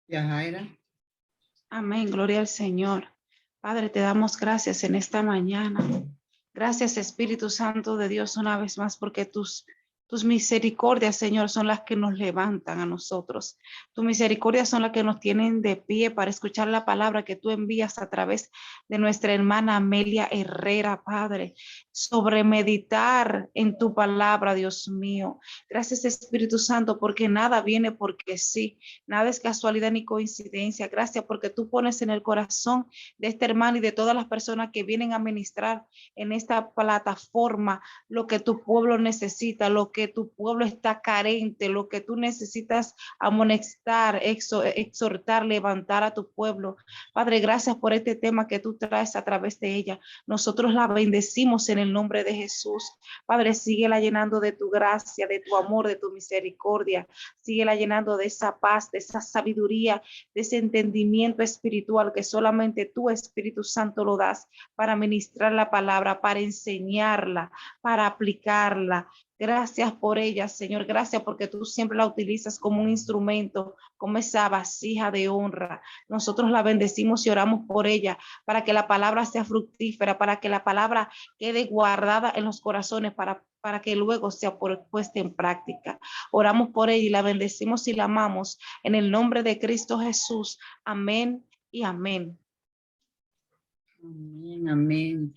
Yajaira. Amén, gloria al Señor. Padre, te damos gracias en esta mañana. Gracias, Espíritu Santo de Dios, una vez más, porque tus misericordias, Señor, son las que nos levantan a nosotros. Tus misericordias son las que nos tienen de pie para escuchar la palabra que tú envías a través de nuestra hermana Amelia Herrera, Padre, sobre meditar en tu palabra, Dios mío. Gracias, Espíritu Santo, porque nada viene porque sí. Nada es casualidad ni coincidencia. Gracias porque tú pones en el corazón de este hermano y de todas las personas que vienen a ministrar en esta plataforma lo que tu pueblo necesita, lo que tu pueblo está carente, lo que tú necesitas amonestar, exhortar, levantar a tu pueblo. Padre, gracias por este tema que tú traes a través de ella. Nosotros la bendecimos en el nombre de Jesús. Padre, síguela llenando de tu gracia, de tu amor, de tu misericordia. Síguela llenando de esa paz, de esa sabiduría, de ese entendimiento espiritual que solamente tú, Espíritu Santo, lo das para ministrar la palabra, para enseñarla, para aplicarla. Gracias por ella, Señor. Gracias porque tú siempre la utilizas como un instrumento, como esa vasija de honra. Nosotros la bendecimos y oramos por ella para que la palabra sea fructífera, para que la palabra quede guardada en los corazones, para que luego sea puesta en práctica. Oramos por ella y la bendecimos y la amamos en el nombre de Cristo Jesús. Amén y amén. Amén, amén.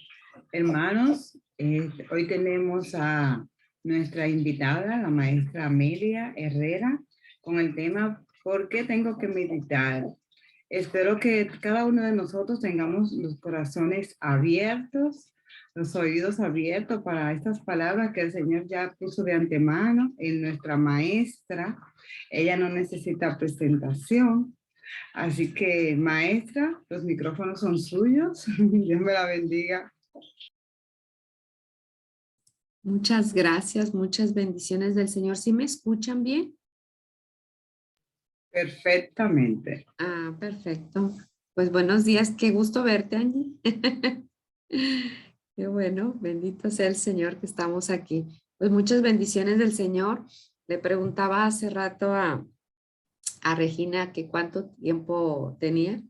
Hermanos, hoy tenemos a nuestra invitada, la maestra Amelia Herrera, con el tema ¿por qué tengo que meditar? Espero que cada uno de nosotros tengamos los corazones abiertos, los oídos abiertos para estas palabras que el Señor ya puso de antemano en nuestra maestra. Ella no necesita presentación. Así que, maestra, los micrófonos son suyos. Dios me la bendiga. Muchas gracias, muchas bendiciones del Señor. ¿Sí me escuchan bien? Perfectamente. Ah, perfecto. Pues buenos días, qué gusto verte, Angie. Qué bueno, bendito sea el Señor que estamos aquí. Pues muchas bendiciones del Señor. Le preguntaba hace rato a Regina que cuánto tiempo tenía.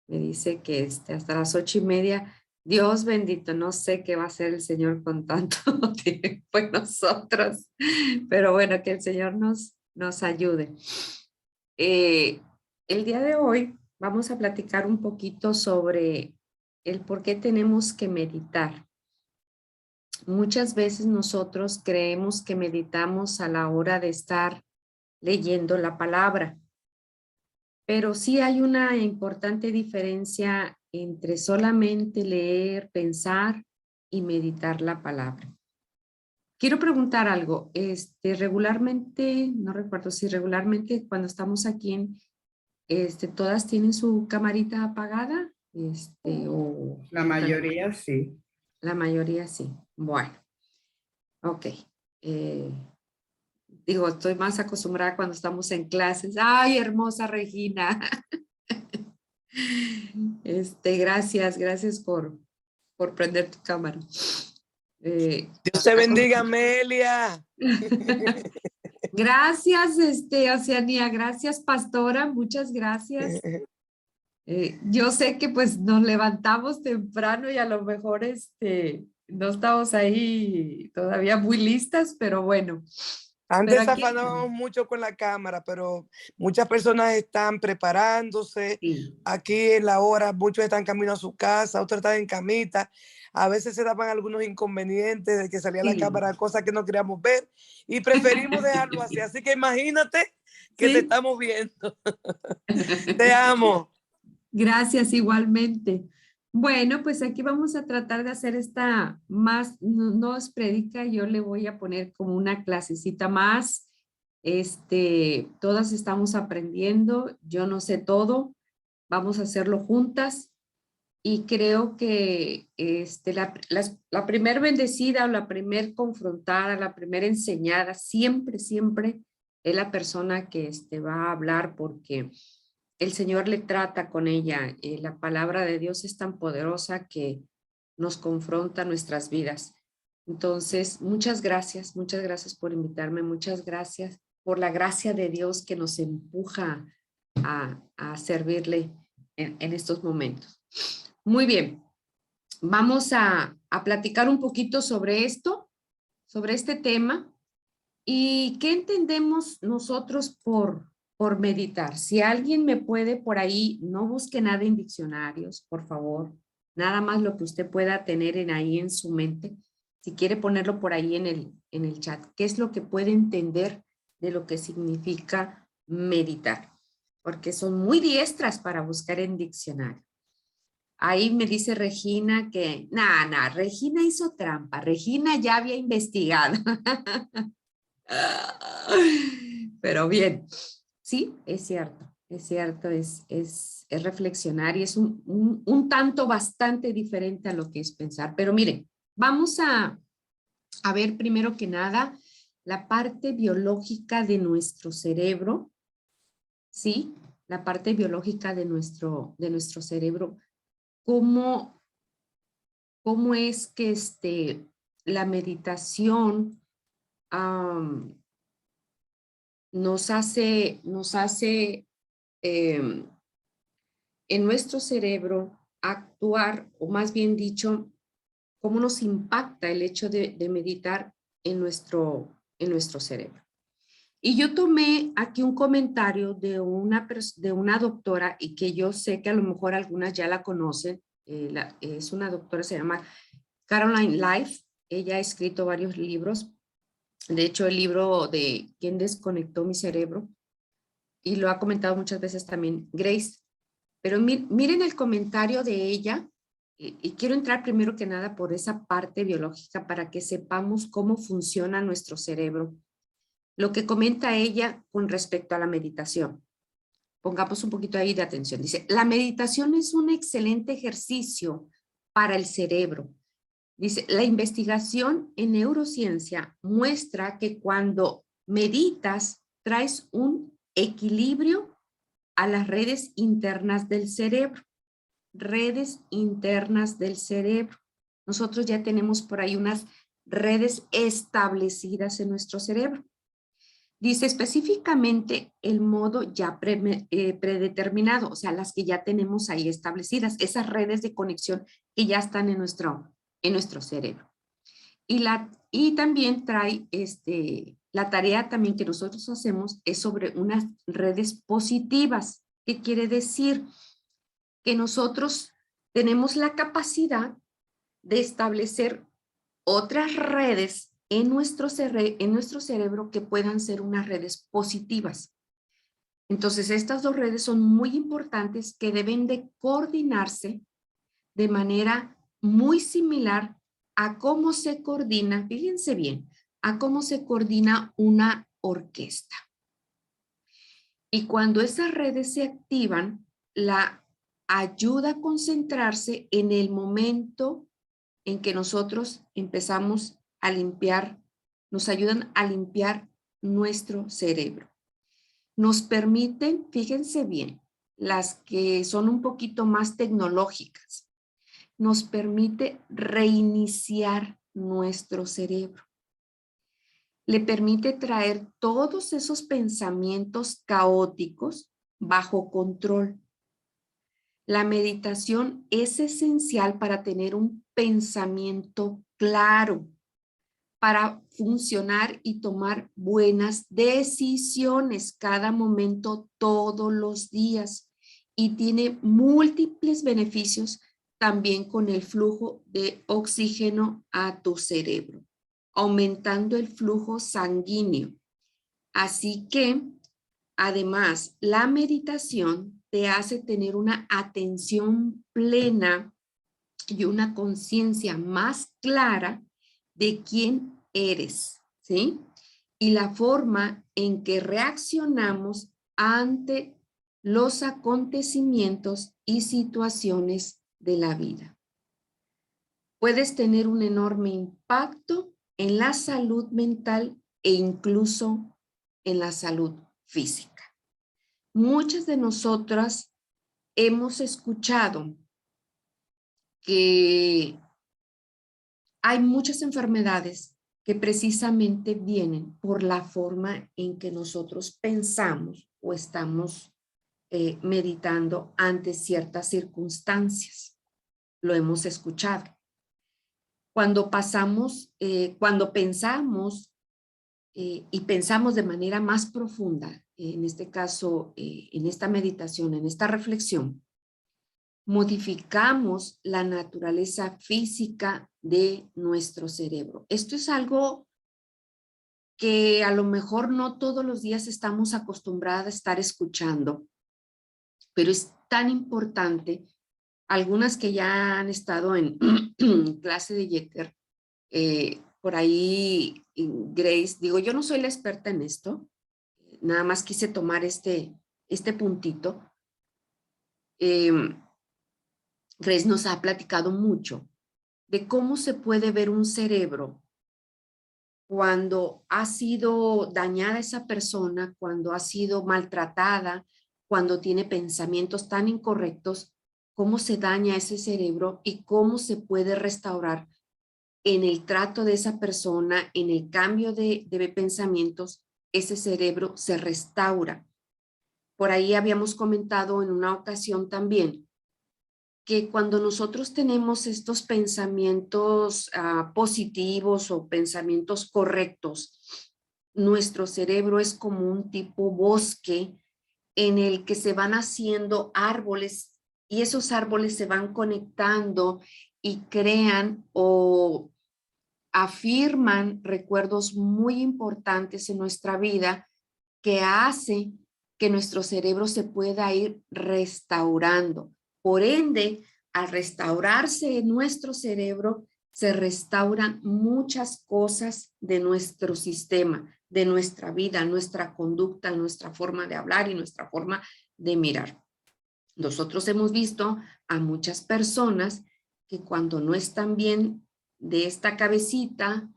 Me dice que hasta las 8:30. Dios bendito, no sé qué va a hacer el Señor con tanto tiempo en nosotros, pero bueno, que el Señor nos ayude. El día de hoy vamos a platicar un poquito sobre el por qué tenemos que meditar. Muchas veces nosotros creemos que meditamos a la hora de estar leyendo la palabra, pero sí hay una importante diferencia entre solamente leer, pensar y meditar la palabra. Quiero preguntar algo, regularmente, no recuerdo si regularmente cuando estamos aquí todas tienen su camarita apagada, o La mayoría sí. la mayoría sí. Bueno, ok. Digo, estoy más acostumbrada cuando estamos en clases. Ay, hermosa Regina. Gracias por prender tu cámara. Dios te bendiga, Amelia. Gracias, Oceanía, gracias, pastora, muchas gracias. Yo sé que pues nos levantamos temprano y a lo mejor no estamos ahí todavía muy listas, pero bueno. Antes afanábamos mucho con la cámara, pero muchas personas están preparándose. Sí. Aquí en la hora, muchos están camino a su casa, otros están en camita. A veces se daban algunos inconvenientes de que salía la cámara, cosas que no queríamos ver, y preferimos dejarlo así. Así que imagínate que te estamos viendo. Te amo. Gracias, igualmente. Bueno, pues aquí vamos a tratar de hacer esta más, no es prédica, yo le voy a poner como una clasecita más. Todas estamos aprendiendo, yo no sé todo, vamos a hacerlo juntas. Y creo que la primer bendecida o la primer confrontada, la primer enseñada, siempre, siempre es la persona que va a hablar porque el Señor le trata con ella. La palabra de Dios es tan poderosa que nos confronta nuestras vidas. Entonces, muchas gracias por invitarme, muchas gracias por la gracia de Dios que nos empuja a servirle en estos momentos. Muy bien, vamos a platicar un poquito sobre esto, sobre este tema. ¿Y qué entendemos nosotros por meditar? Si alguien me puede por ahí, no busque nada en diccionarios, por favor. Nada más lo que usted pueda tener ahí en su mente. Si quiere ponerlo por ahí en el chat. ¿Qué es lo que puede entender de lo que significa meditar? Porque son muy diestras para buscar en diccionario. Ahí me dice Regina que, Regina hizo trampa. Regina ya había investigado. Pero bien, sí, es cierto, es reflexionar y es un tanto bastante diferente a lo que es pensar. Pero miren, vamos a ver primero que nada la parte biológica de nuestro cerebro, ¿sí? La parte biológica de nuestro cerebro. ¿Cómo es que la meditación nos hace en nuestro cerebro actuar, o más bien dicho, cómo nos impacta el hecho de meditar en nuestro cerebro? Y yo tomé aquí un comentario de una doctora, y que yo sé que a lo mejor algunas ya la conocen. Es una doctora, se llama Caroline Leaf. Ella ha escrito varios libros. De hecho, el libro de ¿Quién desconectó mi cerebro? Y lo ha comentado muchas veces también Grace. Pero miren el comentario de ella, y quiero entrar primero que nada por esa parte biológica para que sepamos cómo funciona nuestro cerebro. Lo que comenta ella con respecto a la meditación. Pongamos un poquito ahí de atención. Dice, la meditación es un excelente ejercicio para el cerebro. Dice, la investigación en neurociencia muestra que cuando meditas traes un equilibrio a las redes internas del cerebro. Redes internas del cerebro. Nosotros ya tenemos por ahí unas redes establecidas en nuestro cerebro. Dice específicamente el modo ya predeterminado, o sea, las que ya tenemos ahí establecidas, esas redes de conexión que ya están en nuestro cerebro. Y también trae la tarea también que nosotros hacemos es sobre unas redes positivas. ¿Qué quiere decir? Que nosotros tenemos la capacidad de establecer otras redes en nuestro cerebro que puedan ser unas redes positivas. Entonces, estas dos redes son muy importantes, que deben de coordinarse de manera muy similar a cómo se coordina, fíjense bien, a cómo se coordina una orquesta. Y cuando esas redes se activan, la ayuda a concentrarse en el momento en que nosotros empezamos a limpiar, nos ayudan a limpiar nuestro cerebro. Nos permiten, fíjense bien, las que son un poquito más tecnológicas, nos permite reiniciar nuestro cerebro. Le permite traer todos esos pensamientos caóticos bajo control. La meditación es esencial para tener un pensamiento claro, para funcionar y tomar buenas decisiones cada momento, todos los días. Y tiene múltiples beneficios también con el flujo de oxígeno a tu cerebro, aumentando el flujo sanguíneo. Así que, además, la meditación te hace tener una atención plena y una conciencia más clara de quién eres, ¿sí? Y la forma en que reaccionamos ante los acontecimientos y situaciones de la vida. Puedes tener un enorme impacto en la salud mental e incluso en la salud física. Muchas de nosotras hemos escuchado que hay muchas enfermedades que precisamente vienen por la forma en que nosotros pensamos o estamos meditando ante ciertas circunstancias. Lo hemos escuchado. Cuando pensamos y pensamos de manera más profunda, en este caso, en esta meditación, en esta reflexión, modificamos la naturaleza física de nuestro cerebro. Esto es algo que a lo mejor no todos los días estamos acostumbrados a estar escuchando, pero es tan importante. Algunas que ya han estado en clase de Jeter, por ahí Grace, digo, yo no soy la experta en esto, nada más quise tomar este puntito. Grace nos ha platicado mucho de cómo se puede ver un cerebro cuando ha sido dañada esa persona, cuando ha sido maltratada, cuando tiene pensamientos tan incorrectos, cómo se daña ese cerebro y cómo se puede restaurar en el trato de esa persona, en el cambio de pensamientos, ese cerebro se restaura. Por ahí habíamos comentado en una ocasión también que cuando nosotros tenemos estos pensamientos positivos o pensamientos correctos, nuestro cerebro es como un tipo bosque en el que se van haciendo árboles y esos árboles se van conectando y crean o afirman recuerdos muy importantes en nuestra vida que hace que nuestro cerebro se pueda ir restaurando. Por ende, al restaurarse nuestro cerebro, se restauran muchas cosas de nuestro sistema, de nuestra vida, nuestra conducta, nuestra forma de hablar y nuestra forma de mirar. Nosotros hemos visto a muchas personas que cuando no están bien de esta cabecita,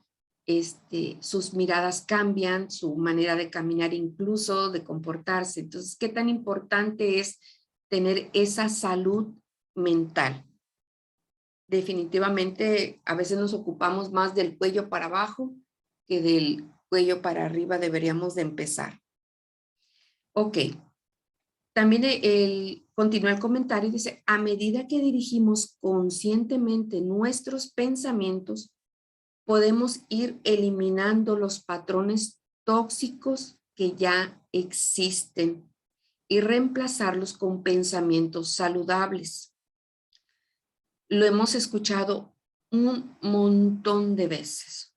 sus miradas cambian, su manera de caminar incluso, de comportarse. Entonces, ¿qué tan importante es tener esa salud mental? Definitivamente, a veces nos ocupamos más del cuello para abajo que del cuello para arriba. Deberíamos de empezar. Ok. También continúa el comentario y dice, a medida que dirigimos conscientemente nuestros pensamientos, podemos ir eliminando los patrones tóxicos que ya existen y reemplazarlos con pensamientos saludables. Lo hemos escuchado un montón de veces,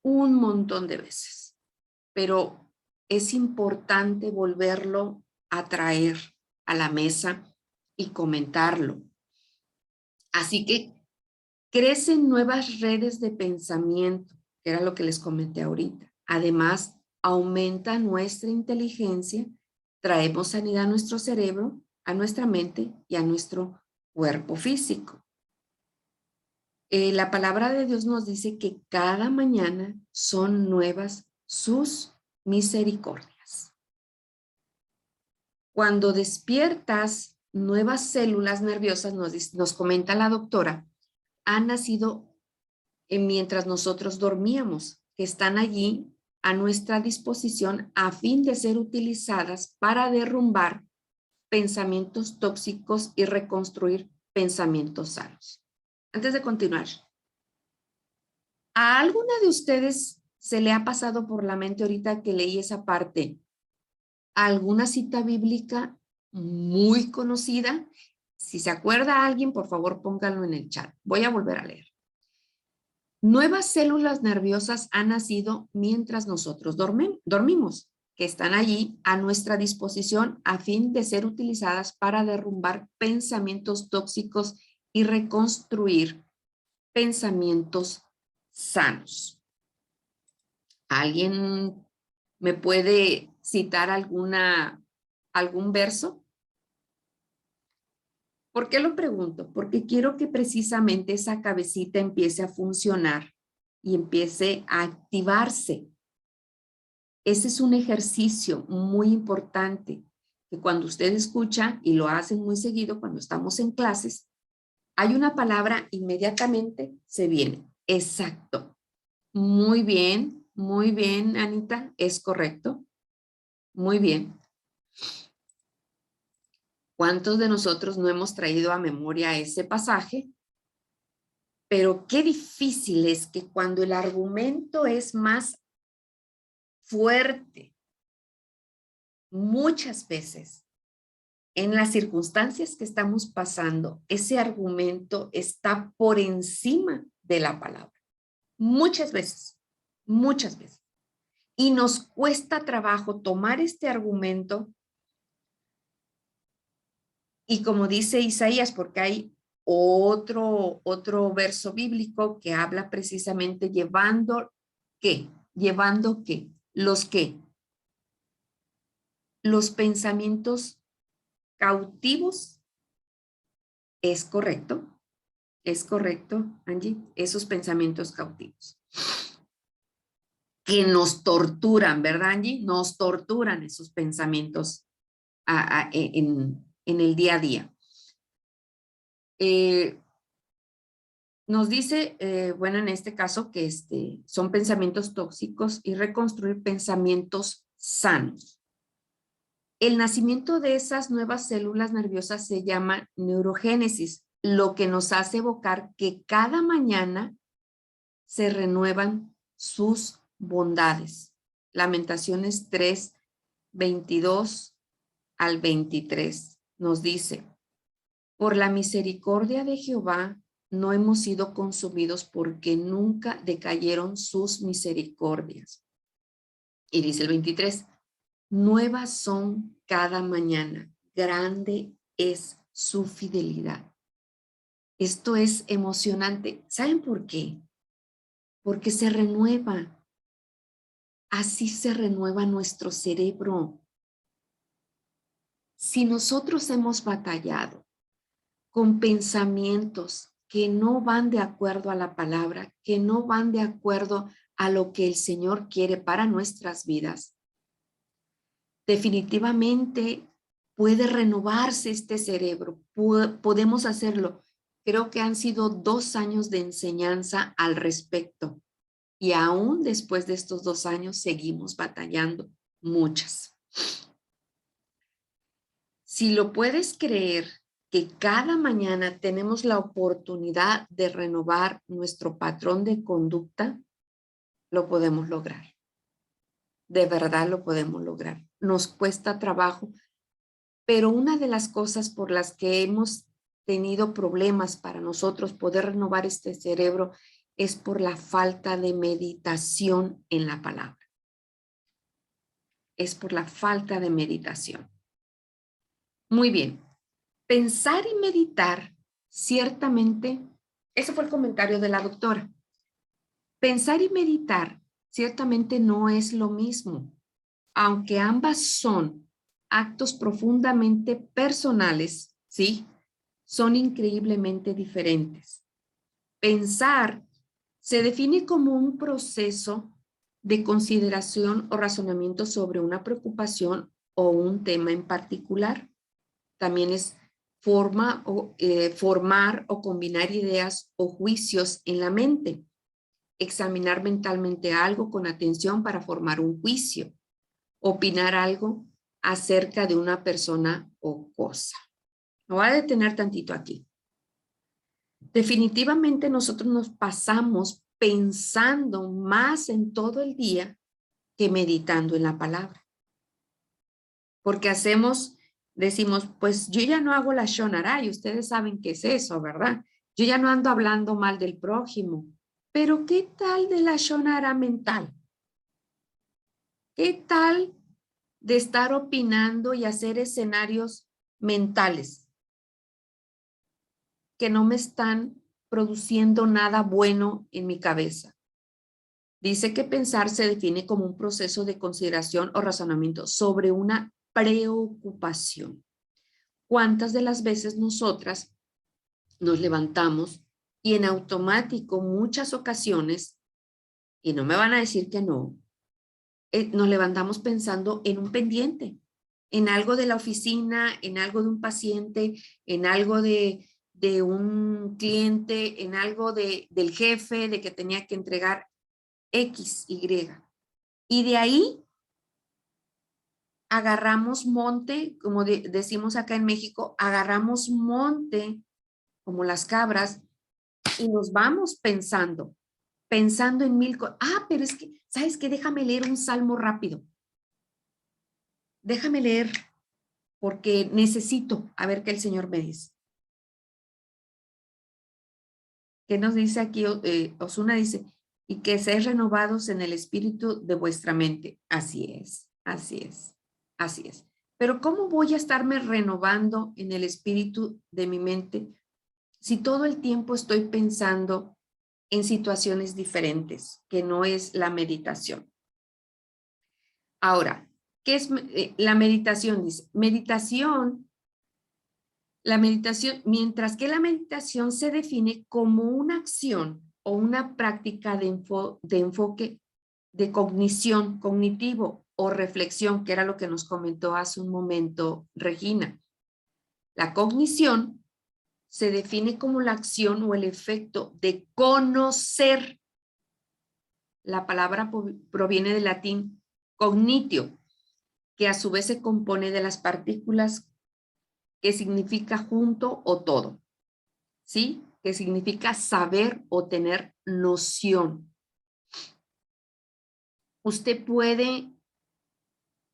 pero es importante volverlo a traer a la mesa y comentarlo. Así que crecen nuevas redes de pensamiento, que era lo que les comenté ahorita. Además, aumenta nuestra inteligencia, traemos sanidad a nuestro cerebro, a nuestra mente y a nuestro cuerpo físico. La palabra de Dios nos dice que cada mañana son nuevas sus misericordias. Cuando despiertas, nuevas células nerviosas, nos comenta la doctora, han nacido mientras nosotros dormíamos, que están allí a nuestra disposición a fin de ser utilizadas para derrumbar pensamientos tóxicos y reconstruir pensamientos sanos. Antes de continuar, ¿a alguna de ustedes se le ha pasado por la mente ahorita que leí esa parte alguna cita bíblica muy conocida? Si se acuerda a alguien, por favor, pónganlo en el chat. Voy a volver a leer. Nuevas células nerviosas han nacido mientras nosotros dormimos, que están allí a nuestra disposición a fin de ser utilizadas para derrumbar pensamientos tóxicos y reconstruir pensamientos sanos. ¿Alguien me puede citar algún verso? ¿Por qué lo pregunto? Porque quiero que precisamente esa cabecita empiece a funcionar y empiece a activarse. Ese es un ejercicio muy importante que cuando usted escucha, y lo hacen muy seguido cuando estamos en clases, hay una palabra, inmediatamente se viene. Exacto. Muy bien, Anita, es correcto. Muy bien. ¿Cuántos de nosotros no hemos traído a memoria ese pasaje? Pero qué difícil es que cuando el argumento es más fuerte, muchas veces, en las circunstancias que estamos pasando, ese argumento está por encima de la palabra. Muchas veces, muchas veces. Y nos cuesta trabajo tomar este argumento y como dice Isaías, porque hay otro verso bíblico que habla precisamente llevando ¿qué? Llevando ¿qué? Los pensamientos cautivos. ¿Es correcto? ¿Es correcto, Angie? Esos pensamientos cautivos. Que nos torturan, ¿verdad, Angie? Nos torturan esos pensamientos en el día a día. Nos dice, bueno, en este caso, que son pensamientos tóxicos y reconstruir pensamientos sanos. El nacimiento de esas nuevas células nerviosas se llama neurogénesis, lo que nos hace evocar que cada mañana se renuevan sus bondades. Lamentaciones 3, 22 al 23 nos dice, por la misericordia de Jehová no hemos sido consumidos porque nunca decayeron sus misericordias. Y dice el 23, nuevas son cada mañana, grande es su fidelidad. Esto es emocionante. ¿Saben por qué? Porque se renueva. Así se renueva nuestro cerebro. Si nosotros hemos batallado con pensamientos que no van de acuerdo a la palabra, que no van de acuerdo a lo que el Señor quiere para nuestras vidas, definitivamente puede renovarse este cerebro. Podemos hacerlo. Creo que han sido 2 años de enseñanza al respecto. Y aún después de estos 2 años seguimos batallando muchas. Si lo puedes creer, que cada mañana tenemos la oportunidad de renovar nuestro patrón de conducta, lo podemos lograr. De verdad lo podemos lograr. Nos cuesta trabajo, pero una de las cosas por las que hemos tenido problemas para nosotros poder renovar este cerebro es por la falta de meditación en la palabra. Es por la falta de meditación. Muy bien. Pensar y meditar, ciertamente, ese fue el comentario de la doctora. Pensar y meditar ciertamente no es lo mismo, aunque ambas son actos profundamente personales, ¿sí? Son increíblemente diferentes. Pensar se define como un proceso de consideración o razonamiento sobre una preocupación o un tema en particular. También es formar o combinar ideas o juicios en la mente. Examinar mentalmente algo con atención para formar un juicio. Opinar algo acerca de una persona o cosa. Me voy a detener tantito aquí. Definitivamente nosotros nos pasamos pensando más en todo el día que meditando en la palabra. Porque decimos, pues yo ya no hago la shonara y ustedes saben qué es eso, ¿verdad? Yo ya no ando hablando mal del prójimo. Pero ¿qué tal de la shonara mental? ¿Qué tal de estar opinando y hacer escenarios mentales que no me están produciendo nada bueno en mi cabeza? Dice que pensar se define como un proceso de consideración o razonamiento sobre una preocupación. ¿Cuántas de las veces nosotras nos levantamos y en automático muchas ocasiones, y no me van a decir que no, nos levantamos pensando en un pendiente, en algo de la oficina, en algo de un paciente, en algo de un cliente, en algo del jefe, de que tenía que entregar X, Y. Y de ahí agarramos monte, como decimos acá en México, agarramos monte como las cabras y nos vamos pensando en mil cosas. Ah, pero es que, ¿sabes qué? Déjame leer un salmo rápido. Déjame leer porque necesito a ver qué el Señor me dice. ¿Qué nos dice aquí? Osuna dice, y que seáis renovados en el espíritu de vuestra mente. Así es, así es, así es. Pero ¿cómo voy a estarme renovando en el espíritu de mi mente si todo el tiempo estoy pensando en situaciones diferentes, que no es la meditación? Ahora, ¿qué es la meditación? Dice, la meditación, mientras que la meditación se define como una acción o una práctica de enfoque de cognición, cognitivo o reflexión, que era lo que nos comentó hace un momento Regina. La cognición se define como la acción o el efecto de conocer. La palabra proviene del latín cognitio, que a su vez se compone de las partículas que significa junto o todo, ¿sí? Que significa saber o tener noción. Usted puede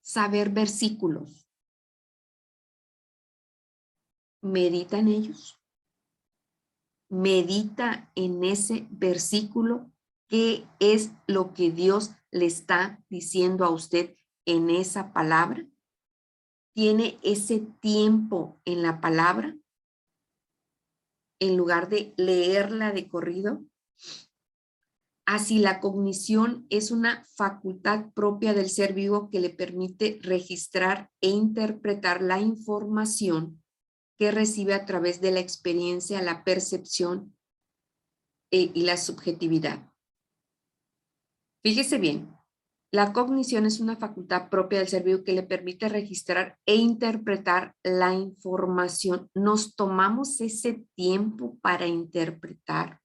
saber versículos. ¿Medita en ellos? ¿Medita en ese versículo? ¿Qué es lo que Dios le está diciendo a usted en esa palabra? ¿Tiene ese tiempo en la palabra en lugar de leerla de corrido? Así, la cognición es una facultad propia del ser vivo que le permite registrar e interpretar la información que recibe a través de la experiencia, la percepción y la subjetividad. Fíjese bien, la cognición es una facultad propia del ser vivo que le permite registrar e interpretar la información. Nos tomamos ese tiempo para interpretar,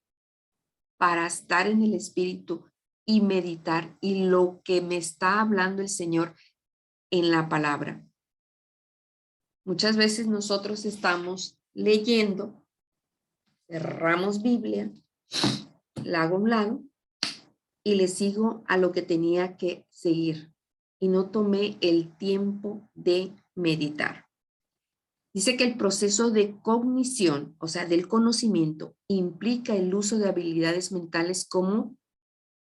para estar en el espíritu y meditar y lo que me está hablando el Señor en la palabra. Muchas veces nosotros estamos leyendo, cerramos Biblia, la hago a un lado y le sigo a lo que tenía que seguir y no tomé el tiempo de meditar. Dice que el proceso de cognición, o sea, del conocimiento, implica el uso de habilidades mentales como,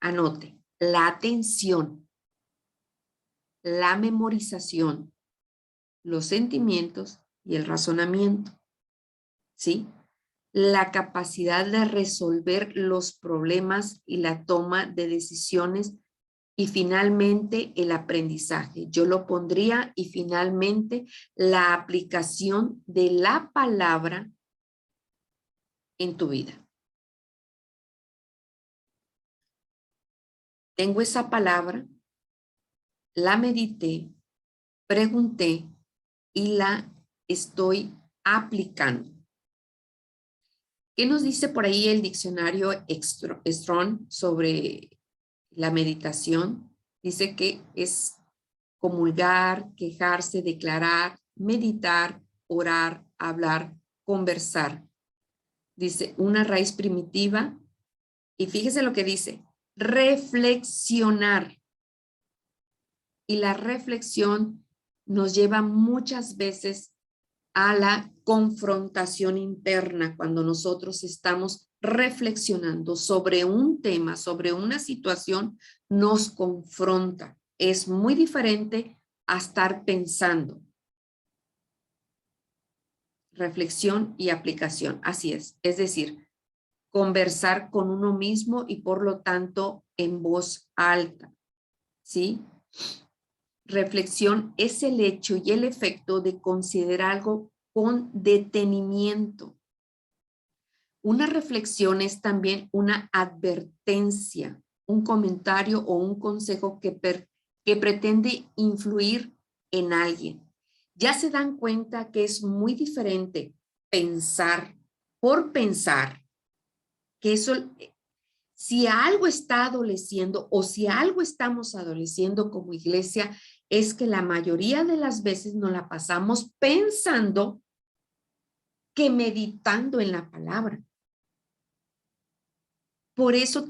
anote, la atención, la memorización, los sentimientos y el razonamiento, ¿sí? La capacidad de resolver los problemas y la toma de decisiones y finalmente el aprendizaje. Yo lo pondría y finalmente la aplicación de la palabra en tu vida. Tengo esa palabra, la medité, pregunté y la estoy aplicando. ¿Qué nos dice por ahí el diccionario Strong sobre la meditación? Dice que es comulgar, quejarse, declarar, meditar, orar, hablar, conversar. Dice una raíz primitiva y fíjese lo que dice, reflexionar. Y la reflexión nos lleva muchas veces a la confrontación interna cuando nosotros estamos reflexionando sobre un tema, sobre una situación, nos confronta. Es muy diferente a estar pensando. Reflexión y aplicación, así es. Es decir, conversar con uno mismo y por lo tanto en voz alta, ¿sí? Reflexión es el hecho y el efecto de considerar algo con detenimiento. Una reflexión es también una advertencia, un comentario o un consejo que pretende influir en alguien. Ya se dan cuenta que es muy diferente pensar por pensar, que eso, si algo está adoleciendo o si algo estamos adoleciendo como iglesia, es que la mayoría de las veces nos la pasamos pensando que meditando en la palabra. Por eso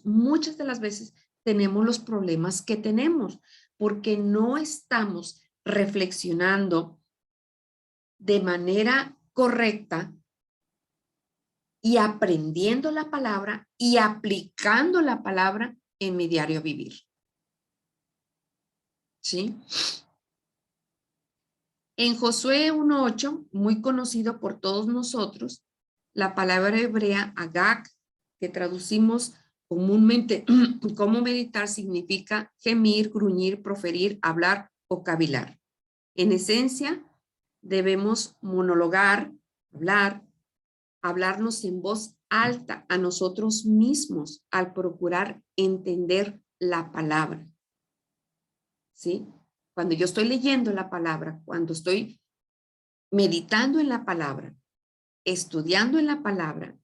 muchas de las veces tenemos los problemas que tenemos, porque no estamos reflexionando de manera correcta y aprendiendo la palabra y aplicando la palabra en mi diario vivir. ¿Sí? En Josué 1:8, muy conocido por todos nosotros, la palabra hebrea agag, que traducimos comúnmente como meditar, significa gemir, gruñir, proferir, hablar o cavilar. En esencia, debemos monologar, hablarnos en voz alta a nosotros mismos al procurar entender la palabra. ¿Sí? Cuando yo estoy leyendo la palabra, cuando estoy meditando en la palabra, estudiando en la palabra,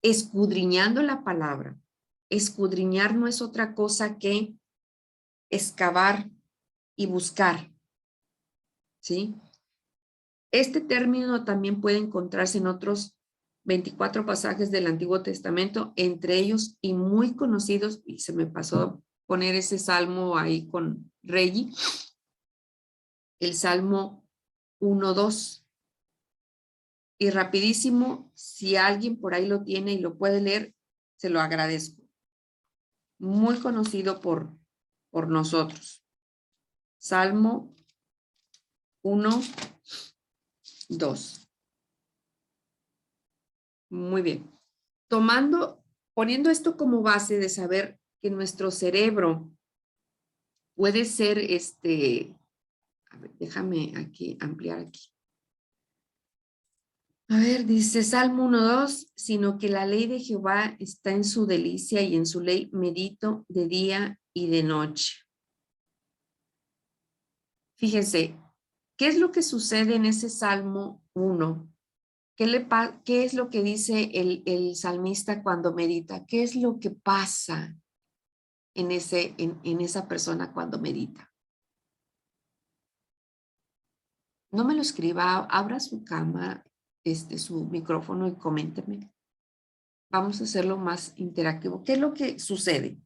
escudriñando la palabra. Escudriñar no es otra cosa que excavar y buscar. ¿Sí? Este término también puede encontrarse en otros 24 pasajes del Antiguo Testamento, entre ellos y muy conocidos, y se me pasó a poner ese salmo ahí con Reggie, el Salmo 1:2. Y rapidísimo, si alguien por ahí lo tiene y lo puede leer, se lo agradezco. Muy conocido por nosotros. Salmo 1:2. Muy bien. Poniendo esto como base de saber que nuestro cerebro puede ser a ver, déjame aquí ampliar aquí. A ver, dice Salmo 1:2, sino que la ley de Jehová está en su delicia y en su ley medito de día y de noche. Fíjense, ¿qué es lo que sucede en ese Salmo 1? ¿Qué es lo que dice el salmista cuando medita? ¿Qué es lo que pasa en esa persona cuando medita? No me lo escriba, abra su cámara, su micrófono y coménteme. Vamos a hacerlo más interactivo. ¿Qué es lo que sucede?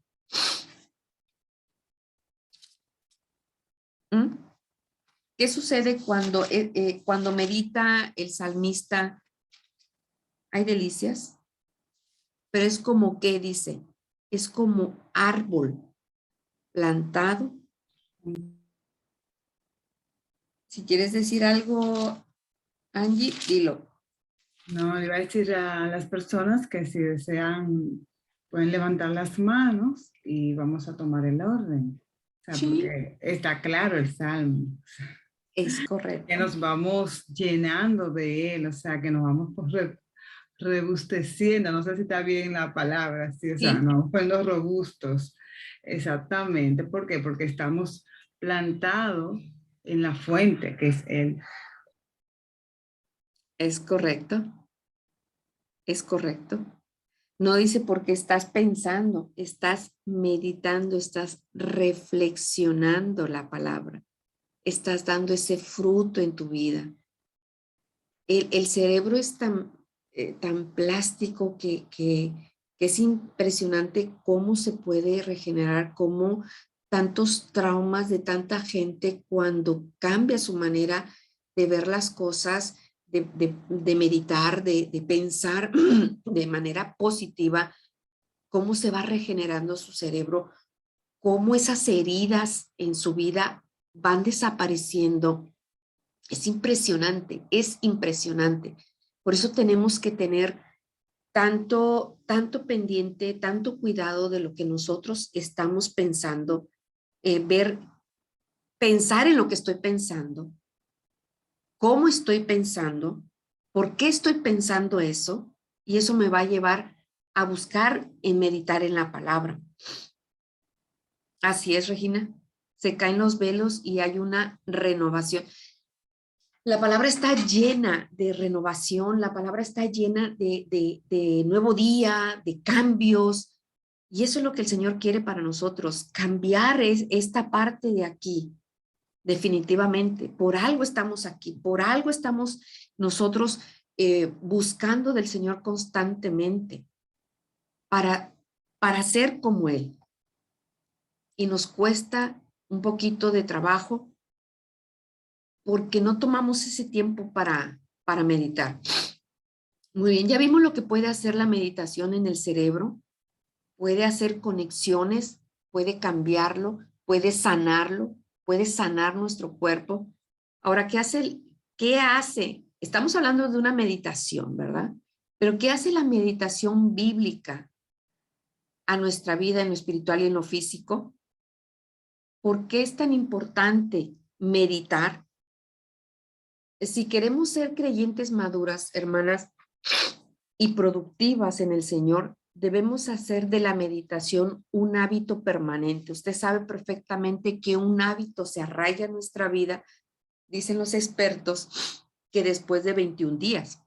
¿Qué sucede cuando medita el salmista? Hay delicias, pero es como ¿qué dice? Es como árbol plantado. Si quieres decir algo, Angie, dilo. No, le iba a decir a las personas que si desean pueden levantar las manos y vamos a tomar el orden. O sea, Sí. porque está claro el Salmo. Es correcto. Que nos vamos llenando de él, o sea, que nos vamos rebusteciendo, no sé si está bien la palabra, sí, o sea, ¿Sí? nos vamos los robustos. Exactamente, ¿por qué? Porque estamos plantados en la fuente, que es él. Es correcto. Es correcto. No dice porque estás pensando, estás meditando, estás reflexionando la palabra. Estás dando ese fruto en tu vida. El cerebro es tan plástico que es impresionante cómo se puede regenerar, cómo tantos traumas de tanta gente cuando cambia su manera de ver las cosas, de meditar, de pensar de manera positiva, cómo se va regenerando su cerebro, cómo esas heridas en su vida van desapareciendo. Es impresionante, es impresionante. Por eso tenemos que tener tanto pendiente, tanto cuidado de lo que nosotros estamos pensando, pensar en lo que estoy pensando, cómo estoy pensando, por qué estoy pensando eso, y eso me va a llevar a buscar y meditar en la palabra. Así es, Regina. Se caen los velos y hay una renovación. La palabra está llena de renovación, la palabra está llena de nuevo día, de cambios, y eso es lo que el Señor quiere para nosotros, cambiar esta parte de aquí, definitivamente. Por algo estamos aquí, por algo estamos nosotros buscando del Señor constantemente para ser como Él. Y nos cuesta un poquito de trabajo porque no tomamos ese tiempo para meditar. Muy bien, ya vimos lo que puede hacer la meditación en el cerebro. Puede hacer conexiones, puede cambiarlo, puede sanarlo, puede sanar nuestro cuerpo. Ahora, ¿qué hace? ¿Qué hace? Estamos hablando de una meditación, ¿verdad? Pero ¿qué hace la meditación bíblica a nuestra vida en lo espiritual y en lo físico? ¿Por qué es tan importante meditar? Si queremos ser creyentes maduras, hermanas, y productivas en el Señor, debemos hacer de la meditación un hábito permanente. Usted sabe perfectamente que un hábito se arraiga en nuestra vida, dicen los expertos, que después de 21 días.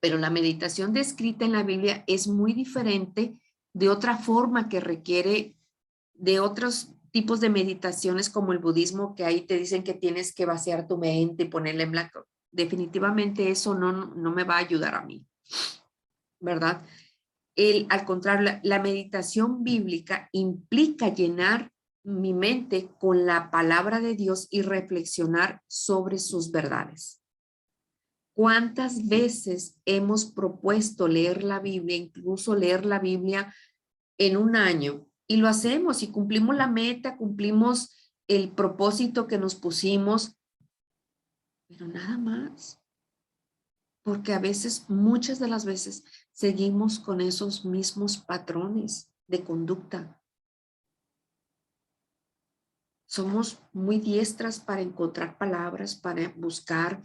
Pero la meditación descrita en la Biblia es muy diferente de otra forma que requiere de otros tipos de meditaciones como el budismo, que ahí te dicen que tienes que vaciar tu mente y ponerla en blanco. Definitivamente eso no me va a ayudar a mí, ¿verdad? Al contrario, la meditación bíblica implica llenar mi mente con la palabra de Dios y reflexionar sobre sus verdades. ¿Cuántas veces hemos propuesto leer la Biblia, incluso leer la Biblia en un año? Y lo hacemos y cumplimos la meta, cumplimos el propósito que nos pusimos, pero nada más. Porque a veces, muchas de las veces, seguimos con esos mismos patrones de conducta. Somos muy diestras para encontrar palabras, para buscar,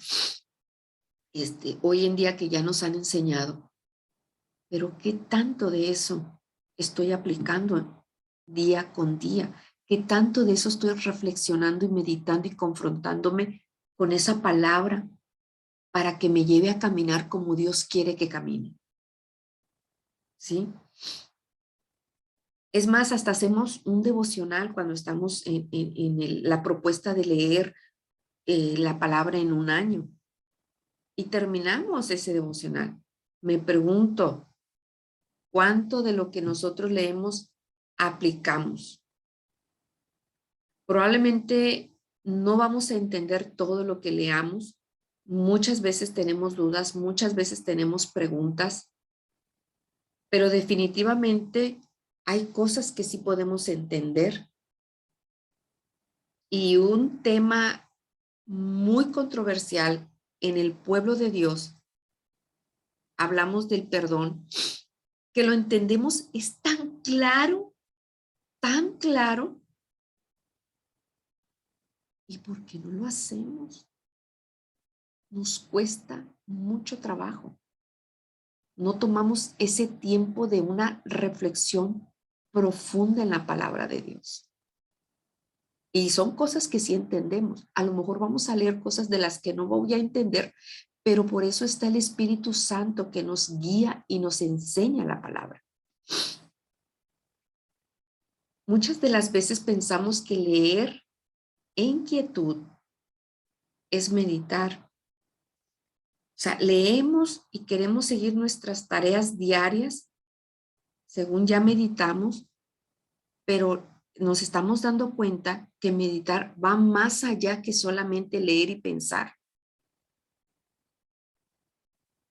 hoy en día que ya nos han enseñado. Pero ¿qué tanto de eso estoy aplicando día con día? ¿Qué tanto de eso estoy reflexionando y meditando y confrontándome con esa palabra para que me lleve a caminar como Dios quiere que camine? ¿Sí? Es más, hasta hacemos un devocional cuando estamos en la propuesta de leer la palabra en un año. Y terminamos ese devocional. Me pregunto, ¿cuánto de lo que nosotros leemos aplicamos? Probablemente no vamos a entender todo lo que leamos. Muchas veces tenemos dudas, muchas veces tenemos preguntas, pero definitivamente hay cosas que sí podemos entender. Y un tema muy controversial en el pueblo de Dios, hablamos del perdón, que lo entendemos, es tan claro, ¿y por qué no lo hacemos? Nos cuesta mucho trabajo. No tomamos ese tiempo de una reflexión profunda en la palabra de Dios. Y son cosas que sí entendemos. A lo mejor vamos a leer cosas de las que no voy a entender, pero por eso está el Espíritu Santo que nos guía y nos enseña la palabra. Muchas de las veces pensamos que leer en quietud es meditar. O sea, leemos y queremos seguir nuestras tareas diarias, según ya meditamos, pero nos estamos dando cuenta que meditar va más allá que solamente leer y pensar.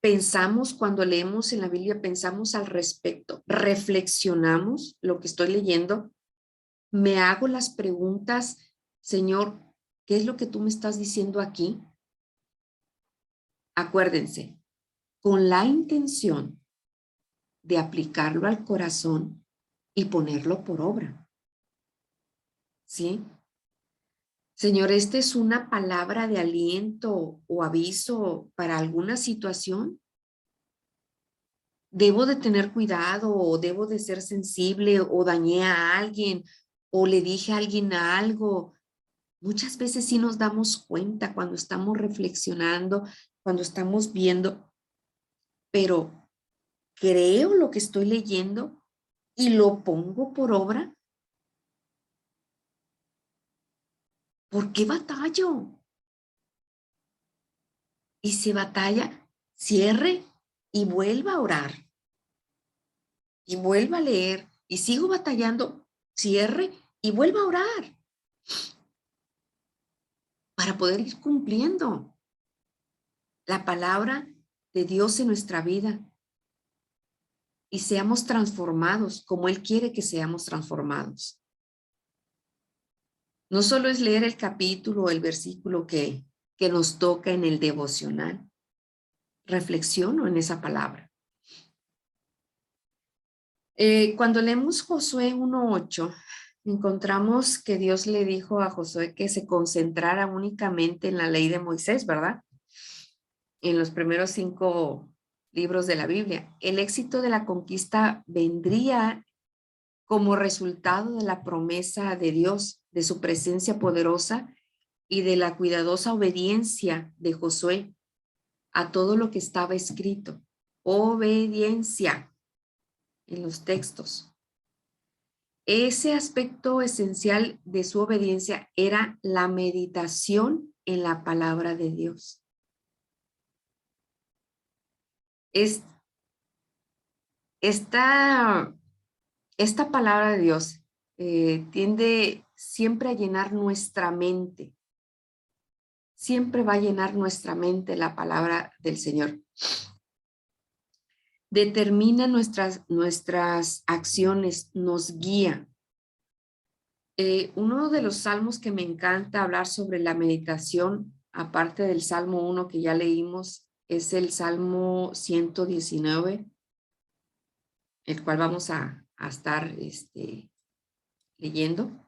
Pensamos, cuando leemos en la Biblia, pensamos al respecto, reflexionamos lo que estoy leyendo, me hago las preguntas, Señor, ¿qué es lo que tú me estás diciendo aquí? Acuérdense, con la intención de aplicarlo al corazón y ponerlo por obra. ¿Sí? Señor, ¿esta es una palabra de aliento o aviso para alguna situación? ¿Debo de tener cuidado o debo de ser sensible o dañé a alguien o le dije a alguien algo? Muchas veces sí nos damos cuenta cuando estamos reflexionando, cuando estamos viendo, pero ¿creo lo que estoy leyendo y lo pongo por obra? ¿Por qué batallo? Y si batalla, cierre y vuelva a orar. Y vuelva a leer. Y sigo batallando, cierre y vuelva a orar. Para poder ir cumpliendo la palabra de Dios en nuestra vida. Y seamos transformados como Él quiere que seamos transformados. No solo es leer el capítulo o el versículo que nos toca en el devocional. Reflexiono en esa palabra. Cuando leemos Josué 1:8, encontramos que Dios le dijo a Josué que se concentrara únicamente en la ley de Moisés, ¿verdad? En los primeros 5 libros de la Biblia. El éxito de la conquista vendría como resultado de la promesa de Dios, de su presencia poderosa y de la cuidadosa obediencia de Josué a todo lo que estaba escrito. Obediencia en los textos. Ese aspecto esencial de su obediencia era la meditación en la palabra de Dios. Esta palabra de Dios tiende siempre a llenar nuestra mente. Siempre va a llenar nuestra mente la palabra del Señor. Determina nuestras acciones, nos guía. Uno de los salmos que me encanta hablar sobre la meditación, aparte del Salmo 1 que ya leímos, es el Salmo 119, el cual vamos a estar leyendo.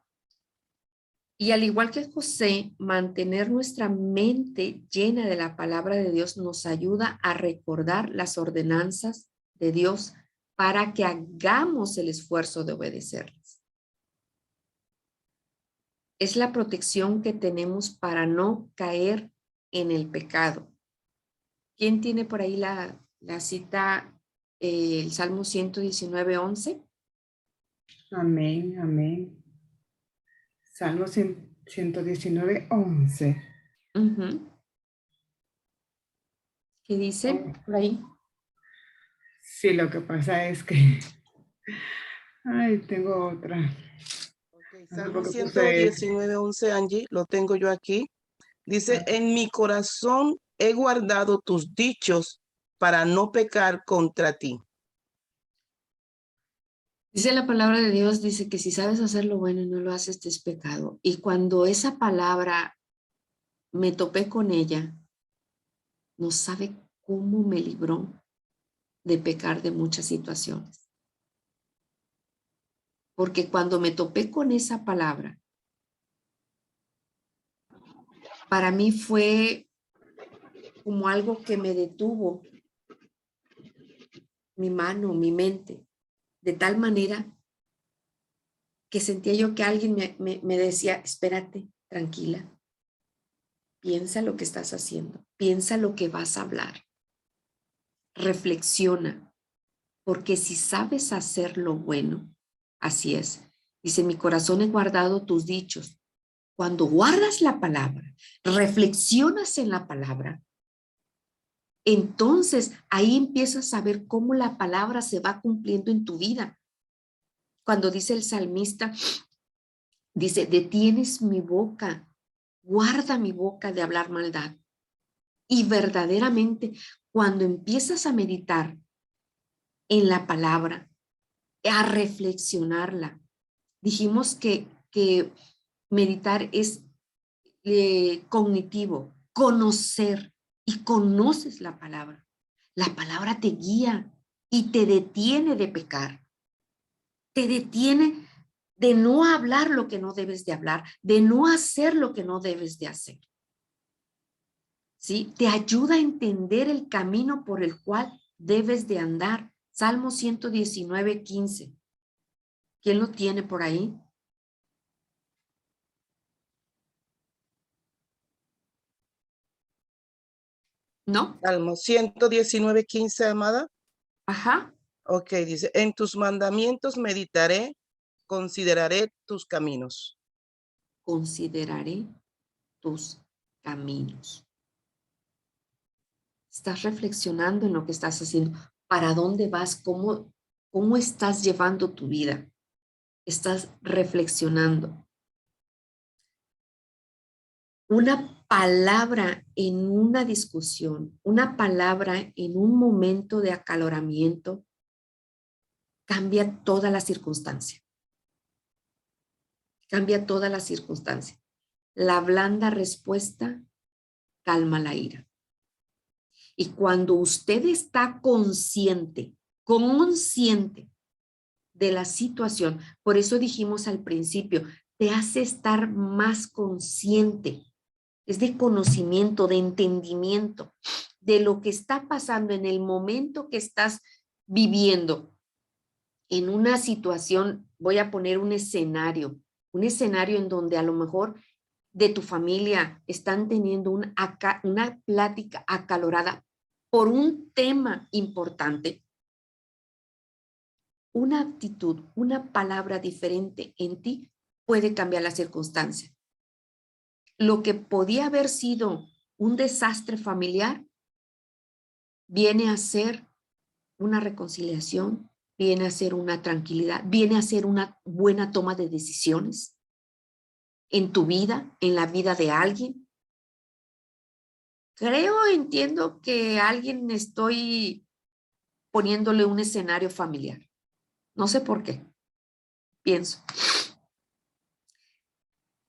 Y al igual que José, mantener nuestra mente llena de la palabra de Dios nos ayuda a recordar las ordenanzas de Dios para que hagamos el esfuerzo de obedecerlas. Es la protección que tenemos para no caer en el pecado. ¿Quién tiene por ahí la cita, el Salmo 119:11? Amén, amén. Salmo 119:11. ¿Qué dice por ahí? Sí, lo que pasa es que... Ay, tengo otra. Okay, Salmo 119:11, Angie, lo tengo yo aquí. Dice, en mi corazón he guardado tus dichos para no pecar contra ti. Dice la palabra de Dios, dice que si sabes hacer lo bueno y no lo haces, es pecado. Y cuando esa palabra me topé con ella, no sabe cómo me libró de pecar de muchas situaciones. Porque cuando me topé con esa palabra, para mí fue como algo que me detuvo mi mano, mi mente, de tal manera que sentía yo que alguien me decía, espérate, tranquila, piensa lo que estás haciendo, piensa lo que vas a hablar, reflexiona, porque si sabes hacer lo bueno, así es. Dice, mi corazón he guardado tus dichos. Cuando guardas la palabra, reflexionas en la palabra, entonces ahí empiezas a ver cómo la palabra se va cumpliendo en tu vida. Cuando dice el salmista, dice, detienes mi boca, guarda mi boca de hablar maldad. Y verdaderamente, cuando empiezas a meditar en la palabra, a reflexionarla, dijimos que meditar es cognitivo, conocer, y conoces la palabra. La palabra te guía y te detiene de pecar. Te detiene de no hablar lo que no debes de hablar, de no hacer lo que no debes de hacer. ¿Sí? Te ayuda a entender el camino por el cual debes de andar. Salmo 119:15. ¿Quién lo tiene por ahí? ¿No? Salmo 119:15, amada. Ajá. Ok, dice, en tus mandamientos meditaré, consideraré tus caminos. Consideraré tus caminos. Estás reflexionando en lo que estás haciendo. ¿Para dónde vas? ¿Cómo estás llevando tu vida? Estás reflexionando. Una palabra en una discusión, una palabra en un momento de acaloramiento, cambia toda la circunstancia. Cambia toda la circunstancia. La blanda respuesta calma la ira. Y cuando usted está consciente de la situación, por eso dijimos al principio, te hace estar más consciente. Es de conocimiento, de entendimiento de lo que está pasando en el momento que estás viviendo. En una situación, voy a poner un escenario en donde a lo mejor de tu familia están teniendo una plática acalorada por un tema importante. Una actitud, una palabra diferente en ti puede cambiar la circunstancia. Lo que podía haber sido un desastre familiar viene a ser una reconciliación, viene a ser una tranquilidad, viene a ser una buena toma de decisiones en tu vida, en la vida de alguien. Entiendo que a alguien estoy poniéndole un escenario familiar. No sé por qué. Pienso.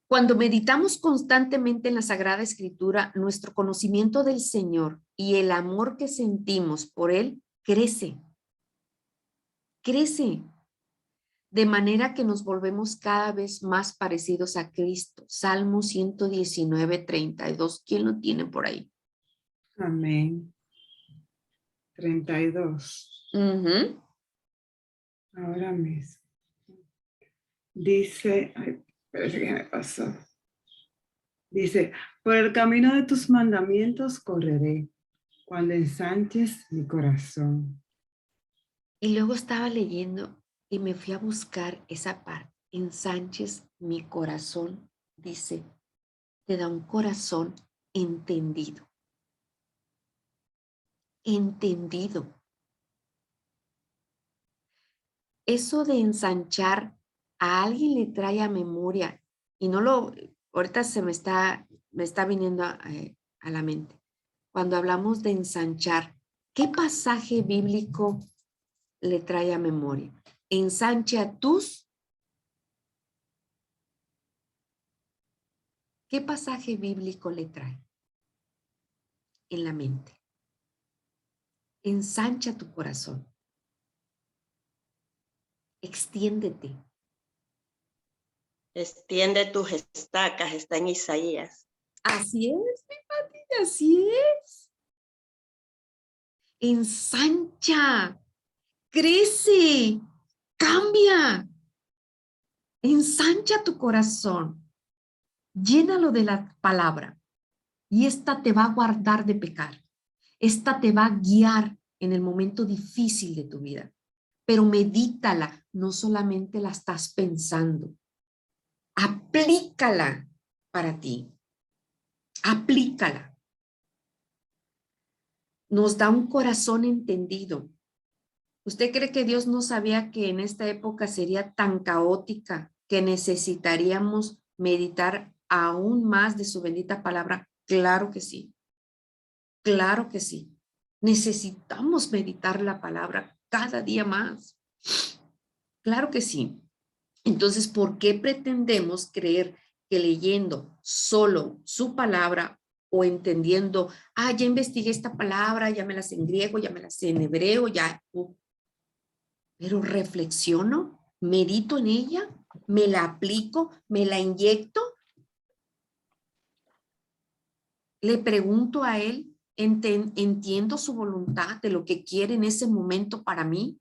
Cuando meditamos constantemente en la Sagrada Escritura, nuestro conocimiento del Señor y el amor que sentimos por Él crece. Crece. De manera que nos volvemos cada vez más parecidos a Cristo. Salmo 119, 32. ¿Quién lo tiene por ahí? Amén. 32. Ahora mismo. Dice, ay, parece que me pasó. Dice, por el camino de tus mandamientos correré, cuando ensanches mi corazón. Y luego estaba leyendo y me fui a buscar esa parte. Ensanches mi corazón, dice, te da un corazón entendido. Entendido. Eso de ensanchar a alguien le trae a memoria y ahorita me está viniendo a la mente. Cuando hablamos de ensanchar, ¿qué pasaje bíblico le trae a memoria? Ensancha ¿qué pasaje bíblico le trae en la mente? Ensancha tu corazón. Extiéndete. Extiende tus estacas, está en Isaías. Así es, mi Pati, así es. Ensancha, crece, cambia. Ensancha tu corazón. Llénalo de la palabra y esta te va a guardar de pecar. Esta te va a guiar en el momento difícil de tu vida. Pero medítala, no solamente la estás pensando. Aplícala para ti. Aplícala. Nos da un corazón entendido. ¿Usted cree que Dios no sabía que en esta época sería tan caótica que necesitaríamos meditar aún más de su bendita palabra? Claro que sí. Claro que sí. Necesitamos meditar la palabra cada día más. Claro que sí. Entonces, ¿por qué pretendemos creer que leyendo solo su palabra o entendiendo, ya investigué esta palabra, ya me la sé en griego, ya me la sé en hebreo, pero reflexiono, medito en ella, me la aplico, me la inyecto? Le pregunto a él, ¿entiendo su voluntad de lo que quiere en ese momento para mí?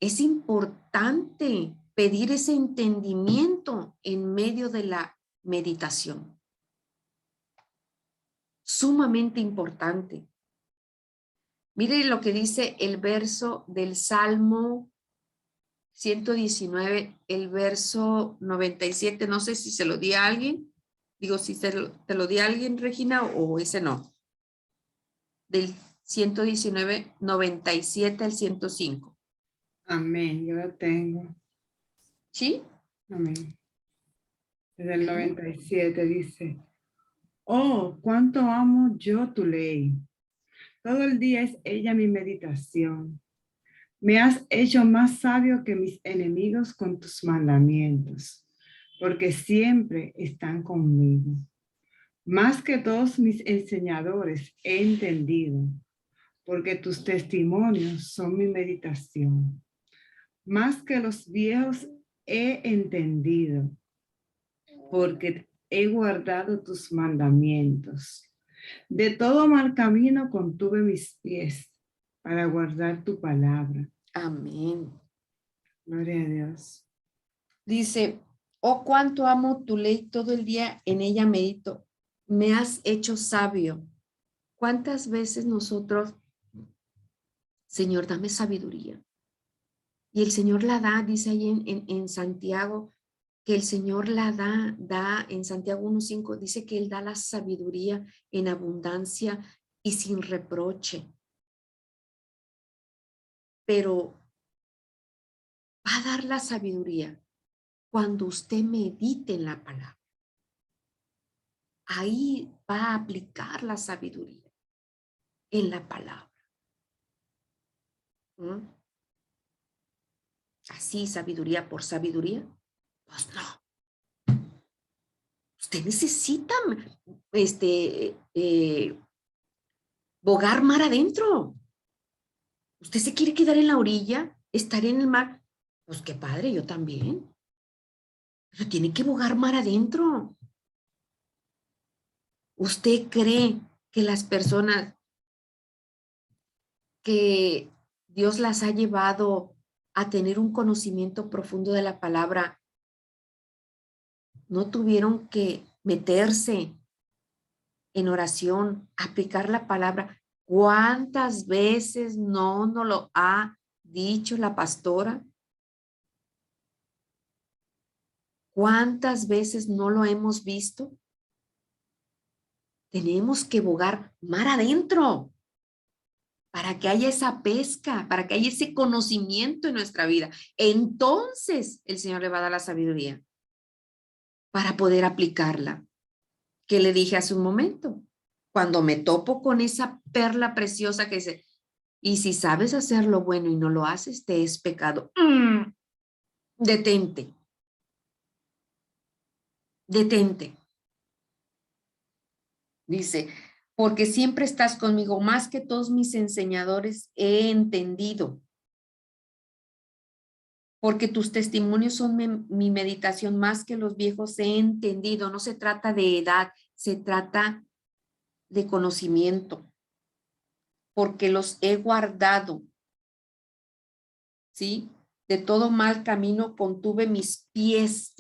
Es importante pedir ese entendimiento en medio de la meditación. Sumamente importante. Mire lo que dice el verso del Salmo 119, el verso 97. No sé si se lo di a alguien. Digo, si te lo di a alguien, Regina, o ese no. Del 119, 97 al 105. Amén, yo lo tengo. ¿Sí? Amén. Desde el 97 dice, oh, cuánto amo yo tu ley. Todo el día es ella mi meditación. Me has hecho más sabio que mis enemigos con tus mandamientos, porque siempre están conmigo. Más que todos mis enseñadores he entendido, porque tus testimonios son mi meditación. Más que los viejos he entendido, porque he guardado tus mandamientos. De todo mal camino contuve mis pies para guardar tu palabra. Amén. Gloria a Dios. Dice, oh, cuánto amo tu ley, todo el día en ella medito. Me has hecho sabio. ¿Cuántas veces nosotros, Señor, dame sabiduría? Y el Señor la da, dice ahí en Santiago, que el Señor la da en Santiago 1:5, dice que Él da la sabiduría en abundancia y sin reproche. Pero va a dar la sabiduría cuando usted medite en la palabra. Ahí va a aplicar la sabiduría en la palabra. ¿Mm? Así, sabiduría por sabiduría. Pues no. Usted necesita bogar mar adentro. ¿Usted se quiere quedar en la orilla? ¿Estar en el mar? Pues qué padre, yo también. Pero tiene que bogar mar adentro. ¿Usted cree que las personas que Dios las ha llevado a tener un conocimiento profundo de la palabra no tuvieron que meterse en oración, aplicar la palabra? ¿Cuántas veces no nos lo ha dicho la pastora? ¿Cuántas veces no lo hemos visto? Tenemos que bogar mar adentro para que haya esa pesca, para que haya ese conocimiento en nuestra vida. Entonces el Señor le va a dar la sabiduría para poder aplicarla. ¿Qué le dije hace un momento? Cuando me topo con esa perla preciosa que dice, y si sabes hacer lo bueno y no lo haces, te es pecado. Detente. Detente. Dice, porque siempre estás conmigo, más que todos mis enseñadores he entendido. Porque tus testimonios son mi meditación, más que los viejos he entendido. No se trata de edad, se trata de conocimiento. Porque los he guardado. ¿Sí? De todo mal camino contuve mis pies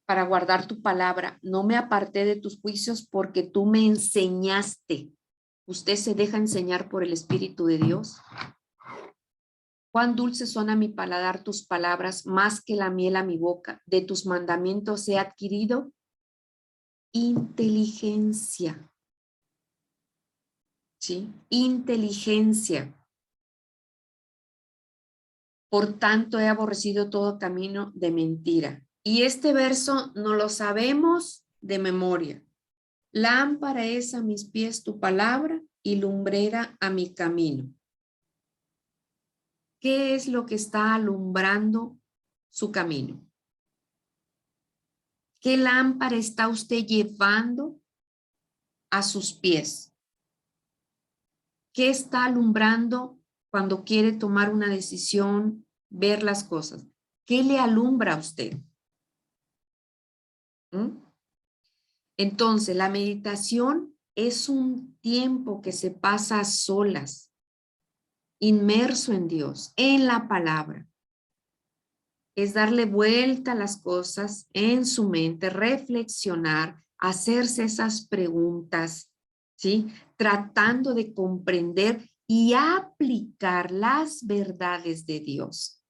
para guardar tu palabra. No me aparté de tus juicios porque tú me enseñaste. ¿Usted se deja enseñar por el Espíritu de Dios? Cuán dulces son a mi paladar tus palabras, más que la miel a mi boca. De tus mandamientos he adquirido inteligencia. ¿Sí? Inteligencia. Por tanto, he aborrecido todo camino de mentira. Y este verso no lo sabemos de memoria. Lámpara es a mis pies tu palabra y lumbrera a mi camino. ¿Qué es lo que está alumbrando su camino? ¿Qué lámpara está usted llevando a sus pies? ¿Qué está alumbrando cuando quiere tomar una decisión, ver las cosas? ¿Qué le alumbra a usted? Entonces, la meditación es un tiempo que se pasa a solas, inmerso en Dios, en la palabra. Es darle vuelta a las cosas en su mente, reflexionar, hacerse esas preguntas, ¿sí? Tratando de comprender y aplicar las verdades de Dios.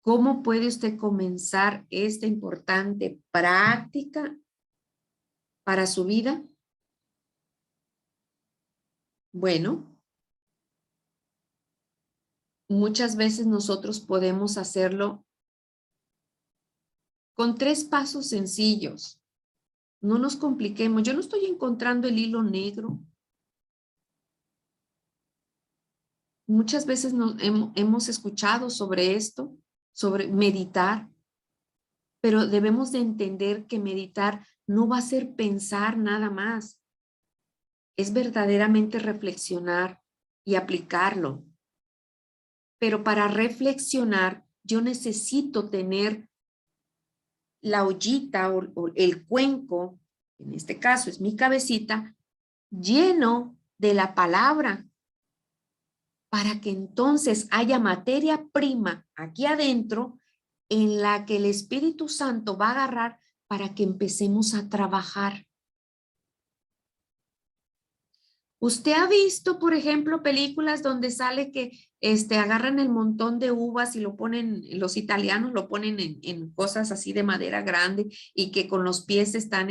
¿Cómo puede usted comenzar esta importante práctica para su vida? Bueno, muchas veces nosotros podemos hacerlo con 3 pasos sencillos. No nos compliquemos. Yo no estoy encontrando el hilo negro. Muchas veces hemos escuchado sobre esto, sobre meditar, pero debemos de entender que meditar no va a ser pensar nada más. Es verdaderamente reflexionar y aplicarlo. Pero para reflexionar, yo necesito tener la ollita o el cuenco, en este caso es mi cabecita, lleno de la palabra, para que entonces haya materia prima aquí adentro en la que el Espíritu Santo va a agarrar para que empecemos a trabajar. ¿Usted ha visto, por ejemplo, películas donde sale que agarran el montón de uvas y lo ponen, los italianos lo ponen en cosas así de madera grande y que con los pies están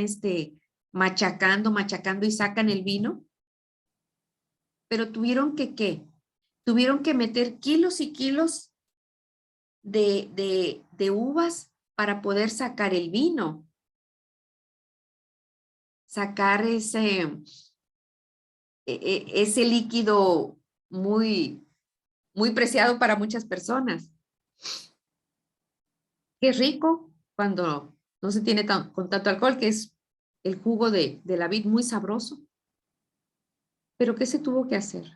machacando y sacan el vino? Pero tuvieron que, ¿qué? Tuvieron que meter kilos y kilos de uvas para poder sacar el vino. Sacar ese líquido muy preciado para muchas personas. Qué rico cuando no se tiene con tanto alcohol, que es el jugo de la vid muy sabroso. Pero ¿qué se tuvo que hacer?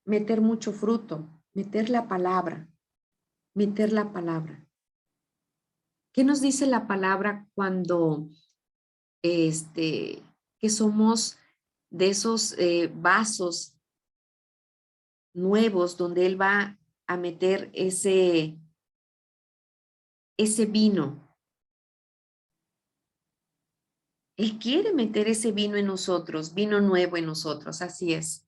Meter mucho fruto, meter la palabra, meter la palabra. ¿Qué nos dice la palabra cuando que somos de esos vasos nuevos donde Él va a meter ese vino? Él quiere meter ese vino en nosotros, vino nuevo en nosotros, así es.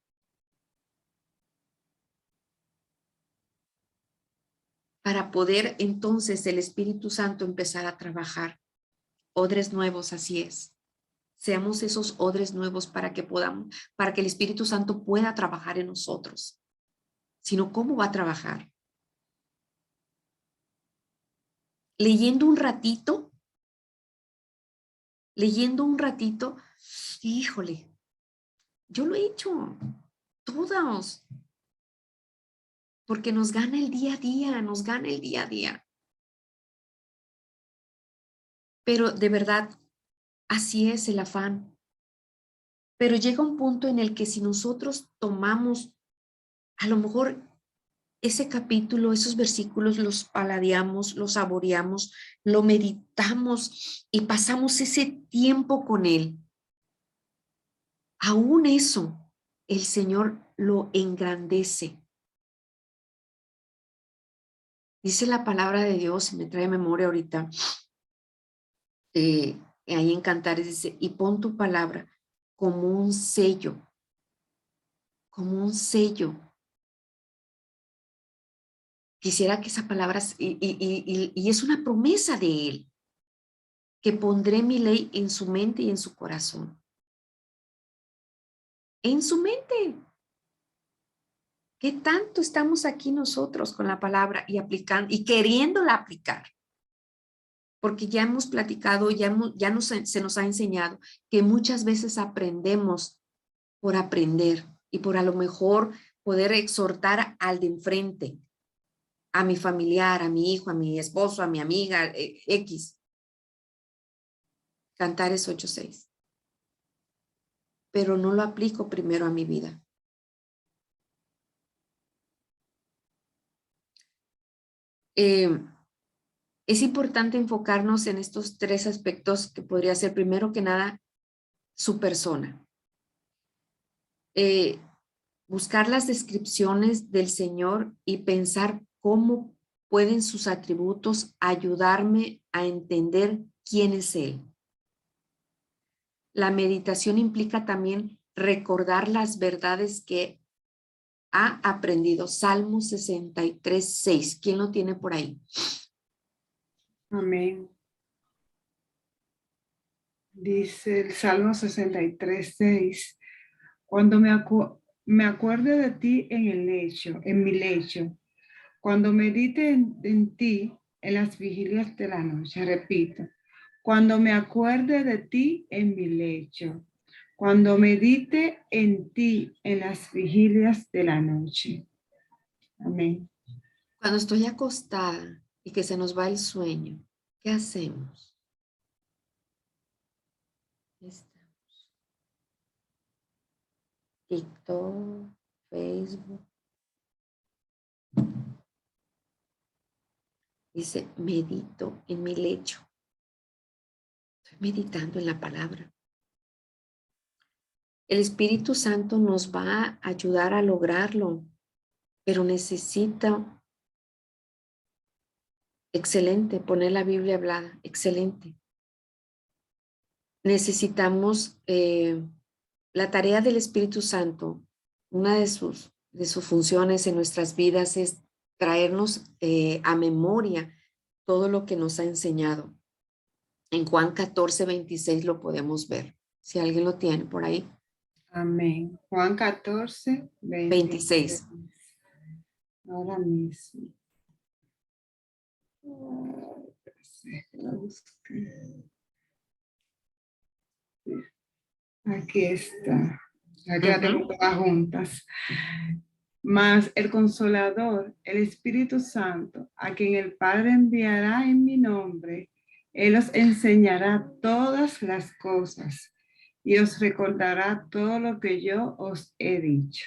Para poder entonces el Espíritu Santo empezar a trabajar. Odres nuevos, así es. Seamos esos odres nuevos para que el Espíritu Santo pueda trabajar en nosotros. Sino, ¿cómo va a trabajar? Leyendo un ratito, híjole, yo lo he hecho, todos, porque nos gana el día a día. Pero de verdad, así es el afán. Pero llega un punto en el que si nosotros tomamos, a lo mejor ese capítulo, esos versículos, los paladeamos, los saboreamos, lo meditamos y pasamos ese tiempo con Él. Aún eso, el Señor lo engrandece. Dice la palabra de Dios, y me trae memoria ahorita, ahí en Cantares dice, y pon tu palabra como un sello, como un sello. Quisiera que esa palabra, y es una promesa de Él, que pondré mi ley en su mente y en su corazón. En su mente. ¿Qué tanto estamos aquí nosotros con la palabra y aplicando y queriéndola aplicar? Porque ya hemos platicado, se nos ha enseñado que muchas veces aprendemos por aprender y por a lo mejor poder exhortar al de enfrente, a mi familiar, a mi hijo, a mi esposo, a mi amiga, X. Cantares 8:6. Pero no lo aplico primero a mi vida. Es importante enfocarnos en estos 3 aspectos que podría ser, primero que nada, su persona. Buscar las descripciones del Señor y pensar cómo pueden sus atributos ayudarme a entender quién es Él. La meditación implica también recordar las verdades que ha aprendido. Salmo 63:6. ¿Quién lo tiene por ahí? Amén. Dice el Salmo 63:6. Cuando me acuerde de ti en mi lecho, cuando medite en ti en las vigilias de la noche, repito, cuando me acuerde de ti en mi lecho, cuando medite en ti en las vigilias de la noche. Amén. Cuando estoy acostada y que se nos va el sueño, ¿qué hacemos? TikTok, Facebook. Dice, medito en mi lecho. Estoy meditando en la palabra. El Espíritu Santo nos va a ayudar a lograrlo, pero necesita, excelente, poner la Biblia hablada, excelente. Necesitamos la tarea del Espíritu Santo. Una de sus funciones en nuestras vidas es traernos a memoria todo lo que nos ha enseñado. En Juan 14:26 lo podemos ver. Si alguien lo tiene por ahí. Amén. Juan 14:26. Ahora mismo. Aquí está. Aquí la tengo todas juntas. Mas el Consolador, el Espíritu Santo, a quien el Padre enviará en mi nombre, Él os enseñará todas las cosas y os recordará todo lo que yo os he dicho.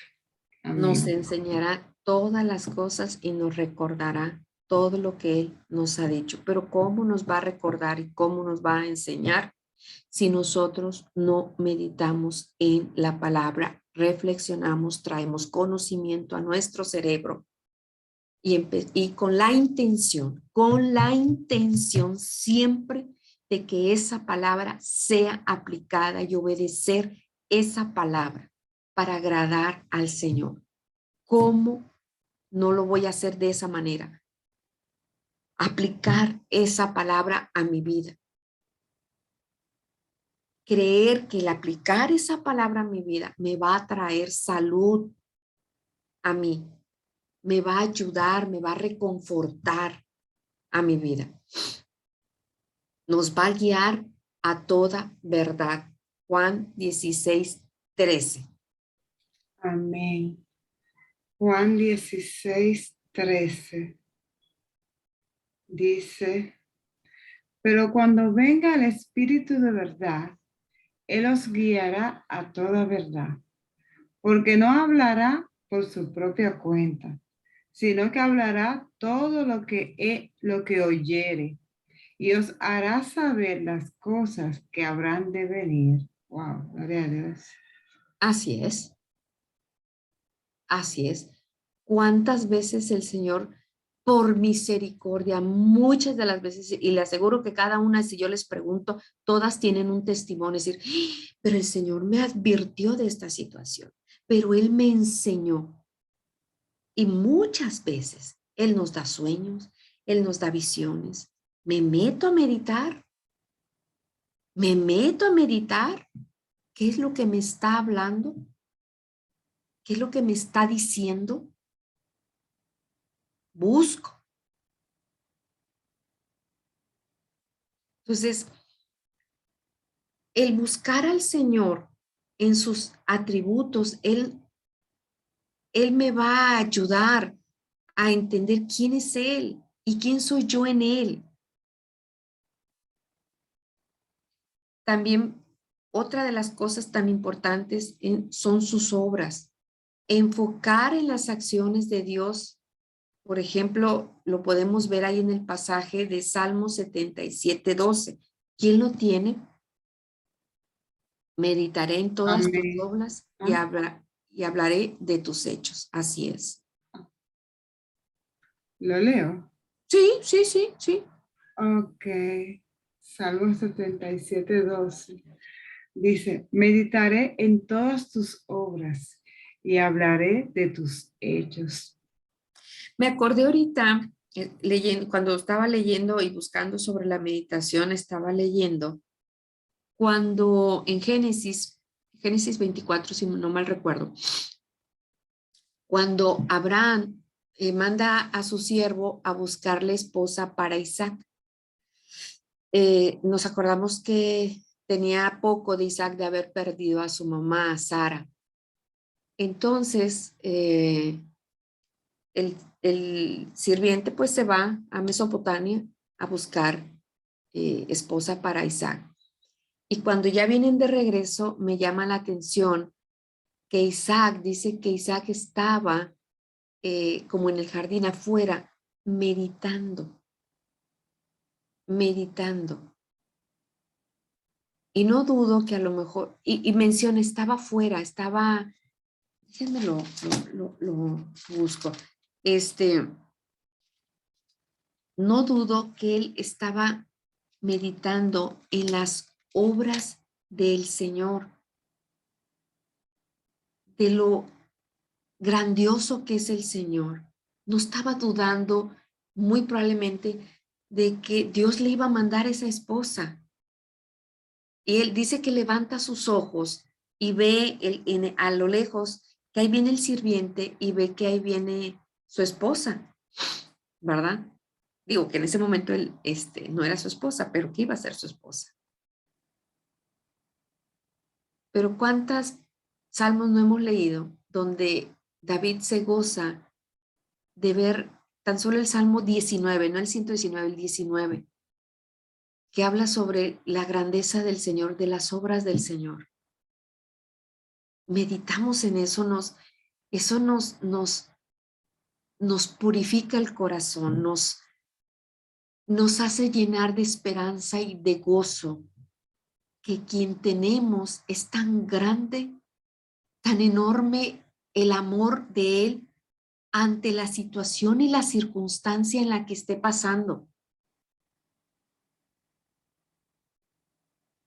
Amén. Nos enseñará todas las cosas y nos recordará todo lo que Él nos ha dicho. Pero ¿cómo nos va a recordar y cómo nos va a enseñar si nosotros no meditamos en la palabra, reflexionamos, traemos conocimiento a nuestro cerebro y con la intención siempre de que esa palabra sea aplicada y obedecer esa palabra para agradar al Señor? ¿Cómo no lo voy a hacer de esa manera? Aplicar esa palabra a mi vida. Creer que el aplicar esa palabra a mi vida me va a traer salud a mí, me va a ayudar, me va a reconfortar a mi vida. Nos va a guiar a toda verdad. Juan 16:13. Amén. Juan 16:13. Dice, pero cuando venga el Espíritu de verdad, Él os guiará a toda verdad, porque no hablará por su propia cuenta, sino que hablará todo lo que oyere, y os hará saber las cosas que habrán de venir. Wow, gloria a Dios. Así es. Así es. ¿Cuántas veces el Señor, por misericordia, muchas de las veces, y le aseguro que cada una, si yo les pregunto, todas tienen un testimonio, es decir, pero el Señor me advirtió de esta situación, pero Él me enseñó. Y muchas veces Él nos da sueños, Él nos da visiones. Me meto a meditar. ¿Qué es lo que me está hablando? ¿Qué es lo que me está diciendo? Busco. Entonces, el buscar al Señor en sus atributos, Él me va a ayudar a entender quién es Él y quién soy yo en Él. También otra de las cosas tan importantes son sus obras. Enfocar en las acciones de Dios. Por ejemplo, lo podemos ver ahí en el pasaje de Salmo 77:12. ¿Quién lo tiene? Meditaré en todas tus obras y hablaré de tus hechos. Así es. ¿Lo leo? Sí. Ok. Salmo 77:12. Dice, meditaré en todas tus obras y hablaré de tus hechos. Me acordé ahorita, leyendo, cuando estaba leyendo y buscando sobre la meditación, estaba leyendo cuando en Génesis 24, si no mal recuerdo, cuando Abraham manda a su siervo a buscarle esposa para Isaac. Nos acordamos que tenía poco de Isaac de haber perdido a su mamá, Sara. Entonces, el sirviente pues se va a Mesopotamia a buscar esposa para Isaac. Y cuando ya vienen de regreso, me llama la atención que Isaac, dice que Isaac estaba como en el jardín afuera, meditando. Y no dudo que a lo mejor, y menciona, estaba afuera, estaba, déjenme lo busco. No dudo que él estaba meditando en las obras del Señor, de lo grandioso que es el Señor. No estaba dudando muy probablemente de que Dios le iba a mandar esa esposa. Y él dice que levanta sus ojos y ve a lo lejos que ahí viene el sirviente y ve que ahí viene su esposa, ¿verdad? Digo que en ese momento él no era su esposa, pero que iba a ser su esposa. Pero ¿cuántos salmos no hemos leído donde David se goza de ver tan solo el Salmo 19, no el 119, el 19, que habla sobre la grandeza del Señor, de las obras del Señor? Meditamos en eso, nos purifica el corazón, nos hace llenar de esperanza y de gozo, que quien tenemos es tan grande, tan enorme el amor de Él ante la situación y la circunstancia en la que esté pasando.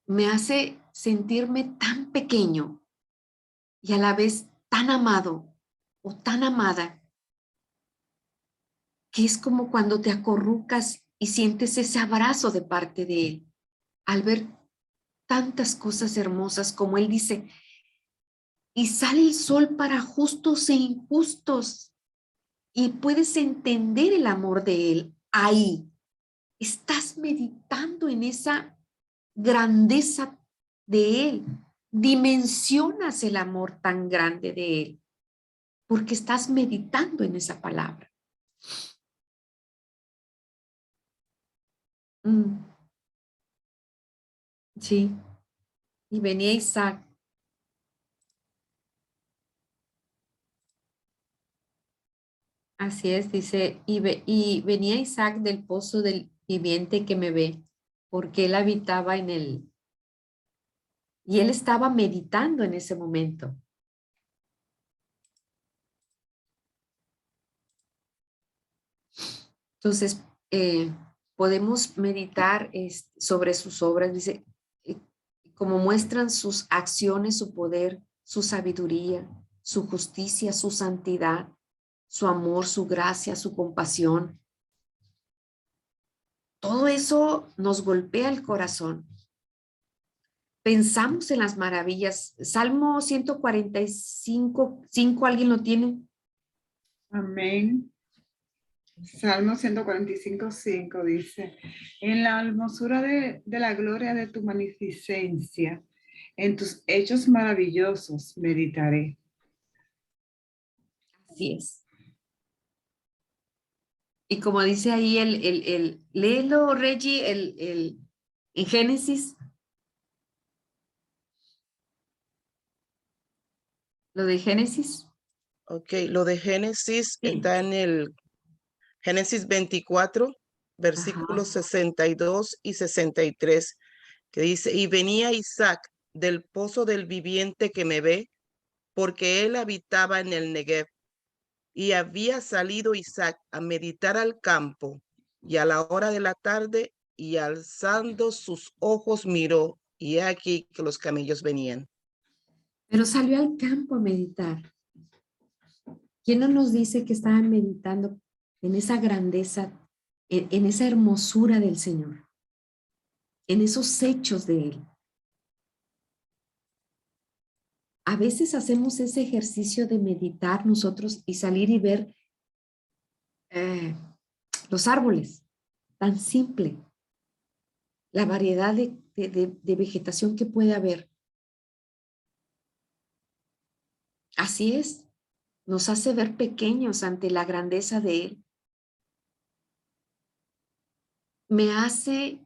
Me hace sentirme tan pequeño y a la vez tan amado o tan amada, que es como cuando te acurrucas y sientes ese abrazo de parte de Él, al ver tantas cosas hermosas, como Él dice, y sale el sol para justos e injustos, y puedes entender el amor de Él ahí. Estás meditando en esa grandeza de Él, dimensionas el amor tan grande de Él, porque estás meditando en esa palabra. Sí, y venía Isaac. Así es, dice, y venía Isaac del pozo del viviente que me ve, porque él habitaba en él. Y él estaba meditando en ese momento. Entonces, podemos meditar sobre sus obras, dice, como muestran sus acciones, su poder, su sabiduría, su justicia, su santidad, su amor, su gracia, su compasión. Todo eso nos golpea el corazón. Pensamos en las maravillas. Salmo 145, 5, ¿alguien lo tiene? Amén. Salmo 145, 5 dice, en la hermosura de la gloria de tu magnificencia, en tus hechos maravillosos meditaré. Así es. Y como dice ahí léelo, Reggie, en Génesis. Lo de Génesis. Ok, lo de Génesis Sí. está en el Génesis 24, versículos 62 y 63, que dice, y venía Isaac del pozo del viviente que me ve, porque él habitaba en el Negev. Y había salido Isaac a meditar al campo, y a la hora de la tarde, y alzando sus ojos miró, y aquí que los camellos venían. Pero salió al campo a meditar. ¿Quién no nos dice que estaban meditando en esa grandeza, en esa hermosura del Señor, en esos hechos de Él? A veces hacemos ese ejercicio de meditar nosotros y salir y ver los árboles, tan simple, la variedad de vegetación que puede haber. Así es, nos hace ver pequeños ante la grandeza de Él. Me hace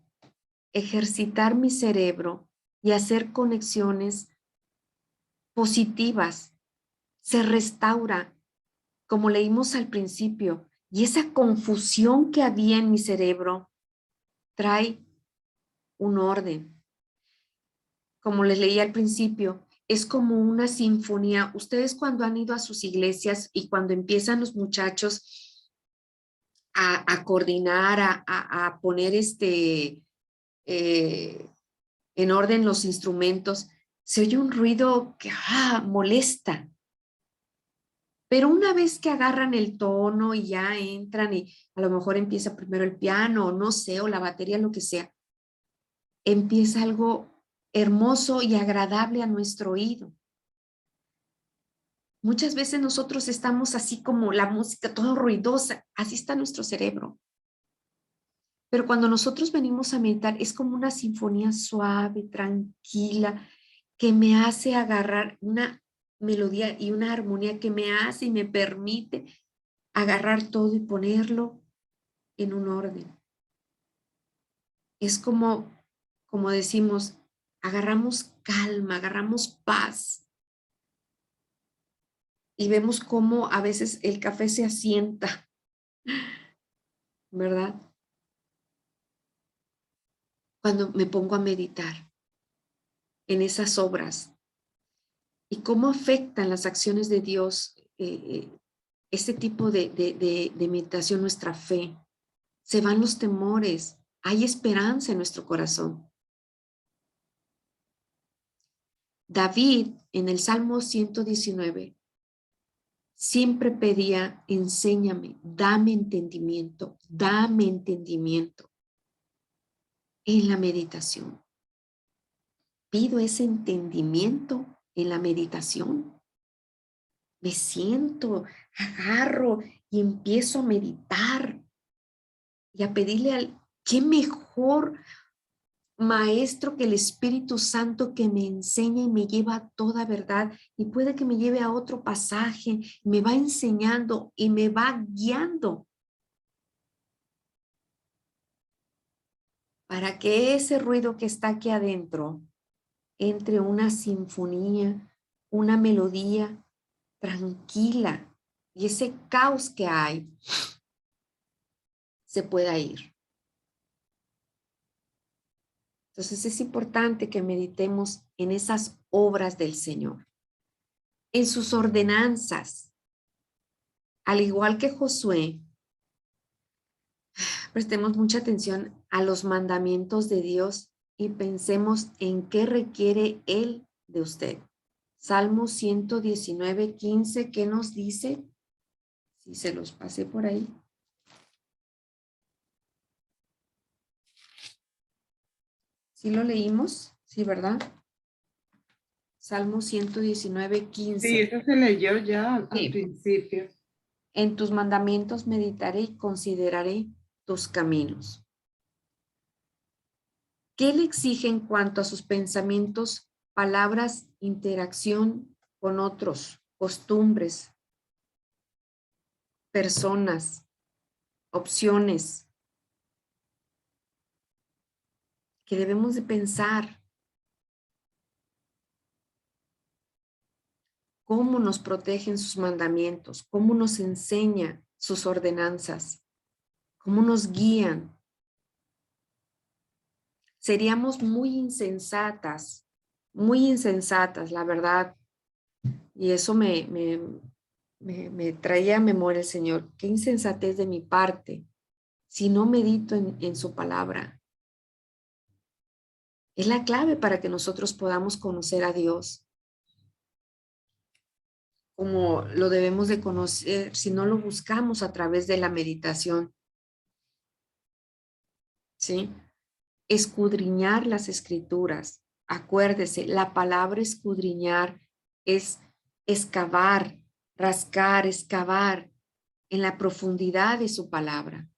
ejercitar mi cerebro y hacer conexiones positivas. Se restaura, como leímos al principio, y esa confusión que había en mi cerebro trae un orden. Como les leí al principio, es como una sinfonía. Ustedes cuando han ido a sus iglesias y cuando empiezan los muchachos a coordinar, a poner en orden los instrumentos, se oye un ruido que molesta. Pero una vez que agarran el tono y ya entran y a lo mejor empieza primero el piano, o no sé, o la batería, lo que sea, empieza algo hermoso y agradable a nuestro oído. Muchas veces nosotros estamos así como la música, todo ruidosa, así está nuestro cerebro. Pero cuando nosotros venimos a meditar, es como una sinfonía suave, tranquila, que me hace agarrar una melodía y una armonía que me hace y me permite agarrar todo y ponerlo en un orden. Es como decimos, agarramos calma, agarramos paz. Y vemos cómo a veces el café se asienta, ¿verdad? Cuando me pongo a meditar en esas obras y cómo afectan las acciones de Dios, este tipo de meditación, nuestra fe. Se van los temores, hay esperanza en nuestro corazón. David, en el Salmo 119, siempre pedía, enséñame, dame entendimiento en la meditación. Pido ese entendimiento en la meditación. Me siento, agarro y empiezo a meditar y a pedirle qué mejor maestro que el Espíritu Santo que me enseña y me lleva a toda verdad y puede que me lleve a otro pasaje, me va enseñando y me va guiando para que ese ruido que está aquí adentro entre una sinfonía, una melodía tranquila y ese caos que hay se pueda ir. Entonces es importante que meditemos en esas obras del Señor, en sus ordenanzas. Al igual que Josué, prestemos mucha atención a los mandamientos de Dios y pensemos en qué requiere Él de usted. Salmo 119, 15, ¿qué nos dice? Si se los pasé por ahí. ¿Sí lo leímos? Sí, ¿verdad? Salmo 119, 15. Sí, eso se leyó ya al Sí. principio. En tus mandamientos meditaré y consideraré tus caminos. ¿Qué le exige en cuanto a sus pensamientos, palabras, interacción con otros, costumbres, personas, opciones? Que debemos de pensar cómo nos protegen sus mandamientos, cómo nos enseña sus ordenanzas, cómo nos guían. Seríamos muy insensatas, la verdad. Y eso me traía a memoria el Señor. Qué insensatez de mi parte si no medito en su palabra. Es la clave para que nosotros podamos conocer a Dios. como lo debemos de conocer si no lo buscamos a través de la meditación. ¿Sí? Escudriñar las escrituras. Acuérdese, la palabra escudriñar es excavar, rascar, excavar en la profundidad de su palabra.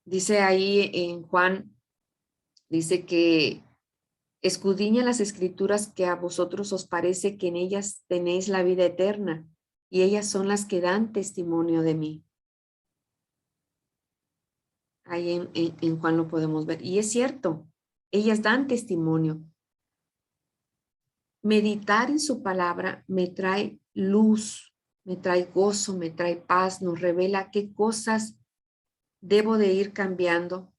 Dice ahí en Juan, dice que escudriña las escrituras que a vosotros os parece que en ellas tenéis la vida eterna y ellas son las que dan testimonio de mí. Ahí en Juan lo podemos ver. Y es cierto, ellas dan testimonio. Meditar en su palabra me trae luz, me trae gozo, me trae paz, nos revela qué cosas debo de ir cambiando.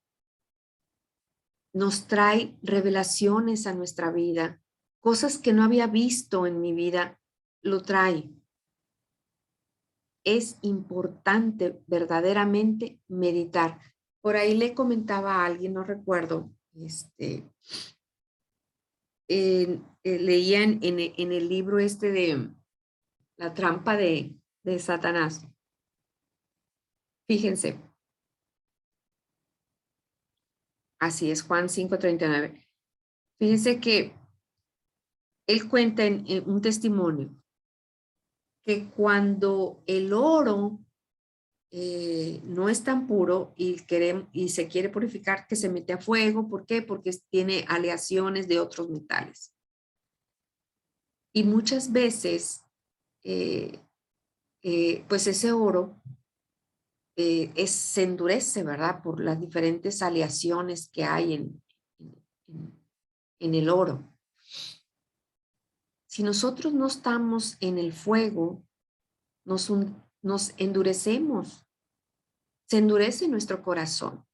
Nos trae revelaciones a nuestra vida, cosas que no había visto en mi vida, lo trae. Es importante verdaderamente meditar. Por ahí le comentaba a alguien, no recuerdo, leía en el libro de La trampa de Satanás. Fíjense. Así es, Juan 5:39. Fíjense que él cuenta en un testimonio que cuando el oro no es tan puro y se quiere purificar, que se mete a fuego. ¿Por qué? Porque tiene aleaciones de otros metales. Y muchas veces, pues ese oro se endurece, ¿verdad? Por las diferentes aleaciones que hay en el oro. Si nosotros no estamos en el fuego, nos endurecemos. Se endurece nuestro corazón.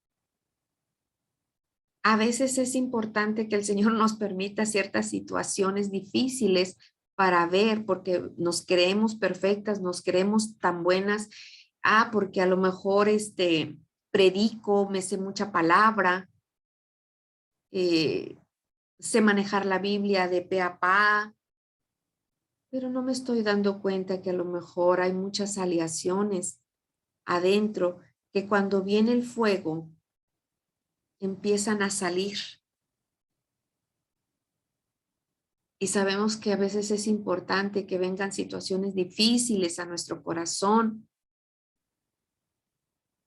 A veces es importante que el Señor nos permita ciertas situaciones difíciles para ver, porque nos creemos perfectas, nos creemos tan buenas. Porque a lo mejor predico, me sé mucha palabra, sé manejar la Biblia de pe a pa, pero no me estoy dando cuenta que a lo mejor hay muchas aleaciones adentro que cuando viene el fuego empiezan a salir. Y sabemos que a veces es importante que vengan situaciones difíciles a nuestro corazón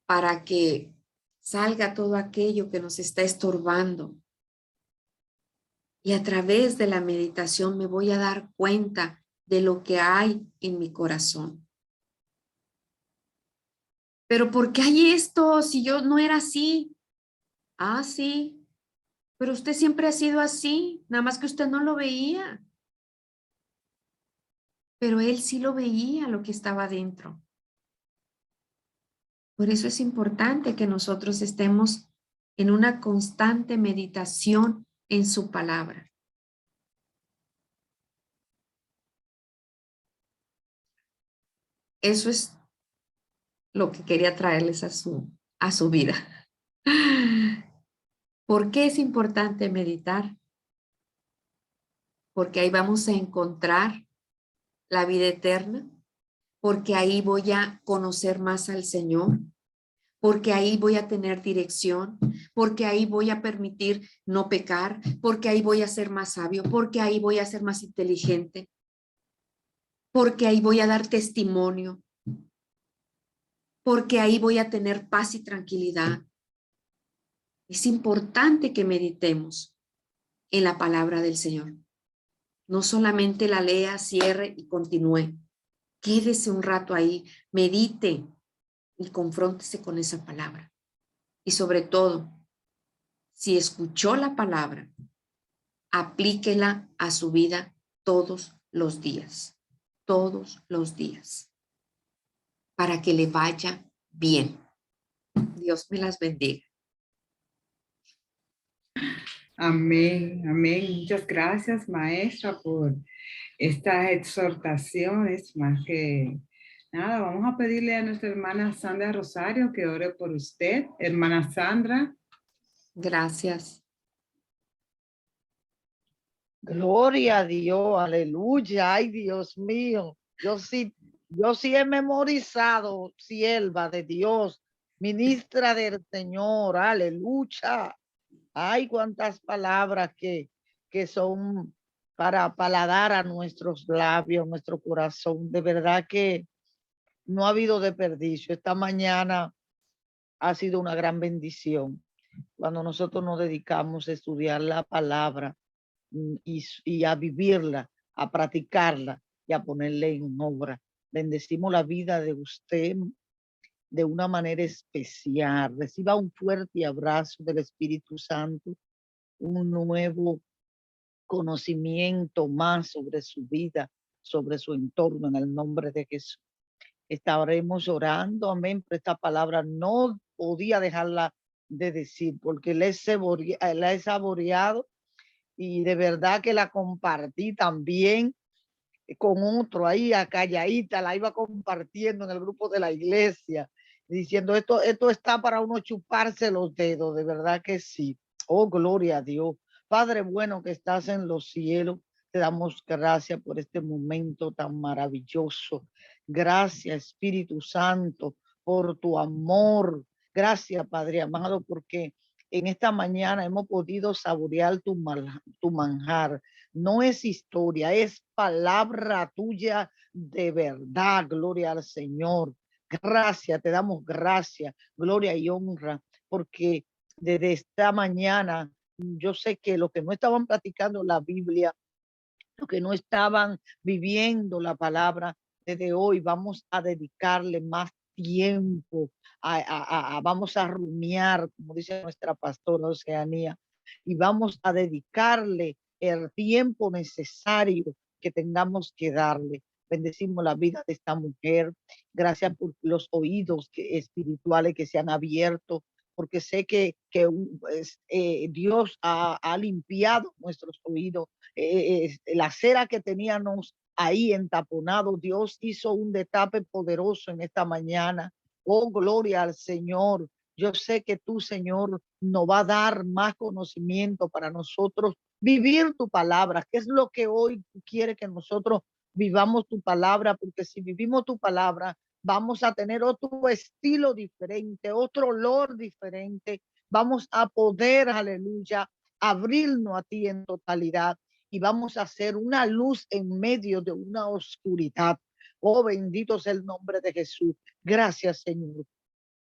para que salga todo aquello que nos está estorbando. Y a través de la meditación me voy a dar cuenta de lo que hay en mi corazón. Pero ¿por qué hay esto si yo no era así? Sí, pero usted siempre ha sido así, nada más que usted no lo veía. Pero él sí lo veía, lo que estaba dentro. Por eso es importante que nosotros estemos en una constante meditación en su palabra. Eso es lo que quería traerles a su vida. ¿Por qué es importante meditar? Porque ahí vamos a encontrar la vida eterna, porque ahí voy a conocer más al Señor, porque ahí voy a tener dirección, porque ahí voy a permitir no pecar, porque ahí voy a ser más sabio, porque ahí voy a ser más inteligente, porque ahí voy a dar testimonio, porque ahí voy a tener paz y tranquilidad. Es importante que meditemos en la palabra del Señor. No solamente la lea, cierre y continúe. Quédese un rato ahí, medite y confróntese con esa palabra. Y sobre todo, si escuchó la palabra, aplíquela a su vida todos los días, para que le vaya bien. Dios me las bendiga. Amén, amén. Muchas gracias, maestra, por estas exhortaciones. Más que nada, vamos a pedirle a nuestra hermana Sandra Rosario que ore por usted. Hermana Sandra. Gracias. Gloria a Dios, aleluya. Ay, Dios mío. Yo sí he memorizado, sierva de Dios, ministra del Señor, aleluya. Ay, cuántas palabras que son para paladar a nuestros labios, nuestro corazón. De verdad que no ha habido desperdicio. Esta mañana ha sido una gran bendición cuando nosotros nos dedicamos a estudiar la palabra y a vivirla, a practicarla y a ponerle en obra. Bendecimos la vida de usted de una manera especial. Reciba un fuerte abrazo del Espíritu Santo, un nuevo conocimiento más sobre su vida, sobre su entorno, en el nombre de Jesús. Estaremos orando, amén, pero esta palabra no podía dejarla de decir porque la he saboreado y de verdad que la compartí también con otro ahí, calladita, la iba compartiendo en el grupo de la iglesia, diciendo esto está para uno chuparse los dedos, de verdad que sí. Oh, gloria a Dios. Padre bueno que estás en los cielos, te damos gracias por este momento tan maravilloso. Gracias, Espíritu Santo, por tu amor. Gracias, Padre amado, porque en esta mañana hemos podido saborear tu manjar. No es historia, es palabra tuya de verdad. Gloria al Señor. Gracias, te damos gracias, gloria y honra, porque desde esta mañana yo sé que los que no estaban platicando la Biblia, los que no estaban viviendo la palabra, desde hoy vamos a dedicarle más tiempo, vamos a rumiar, como dice nuestra pastora Oceanía, y vamos a dedicarle el tiempo necesario que tengamos que darle. Bendecimos la vida de esta mujer. Gracias por los oídos espirituales que se han abierto, porque sé que Dios ha limpiado nuestros oídos. La cera que teníamos ahí entaponado, Dios hizo un destape poderoso en esta mañana. Oh, gloria al Señor. Yo sé que tú, Señor, nos va a dar más conocimiento para nosotros vivir tu palabra, que es lo que hoy tú quieres que nosotros vivamos tu palabra, porque si vivimos tu palabra, vamos a tener otro estilo diferente, otro olor diferente. Vamos a poder, aleluya, abrirnos a ti en totalidad y vamos a hacer una luz en medio de una oscuridad. Oh, bendito sea el nombre de Jesús. Gracias, Señor.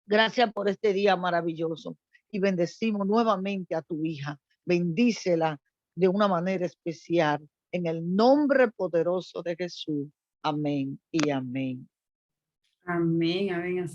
Gracias por este día maravilloso y bendecimos nuevamente a tu hija. Bendícela de una manera especial en el nombre poderoso de Jesús. Amén y amén. Amén, amén.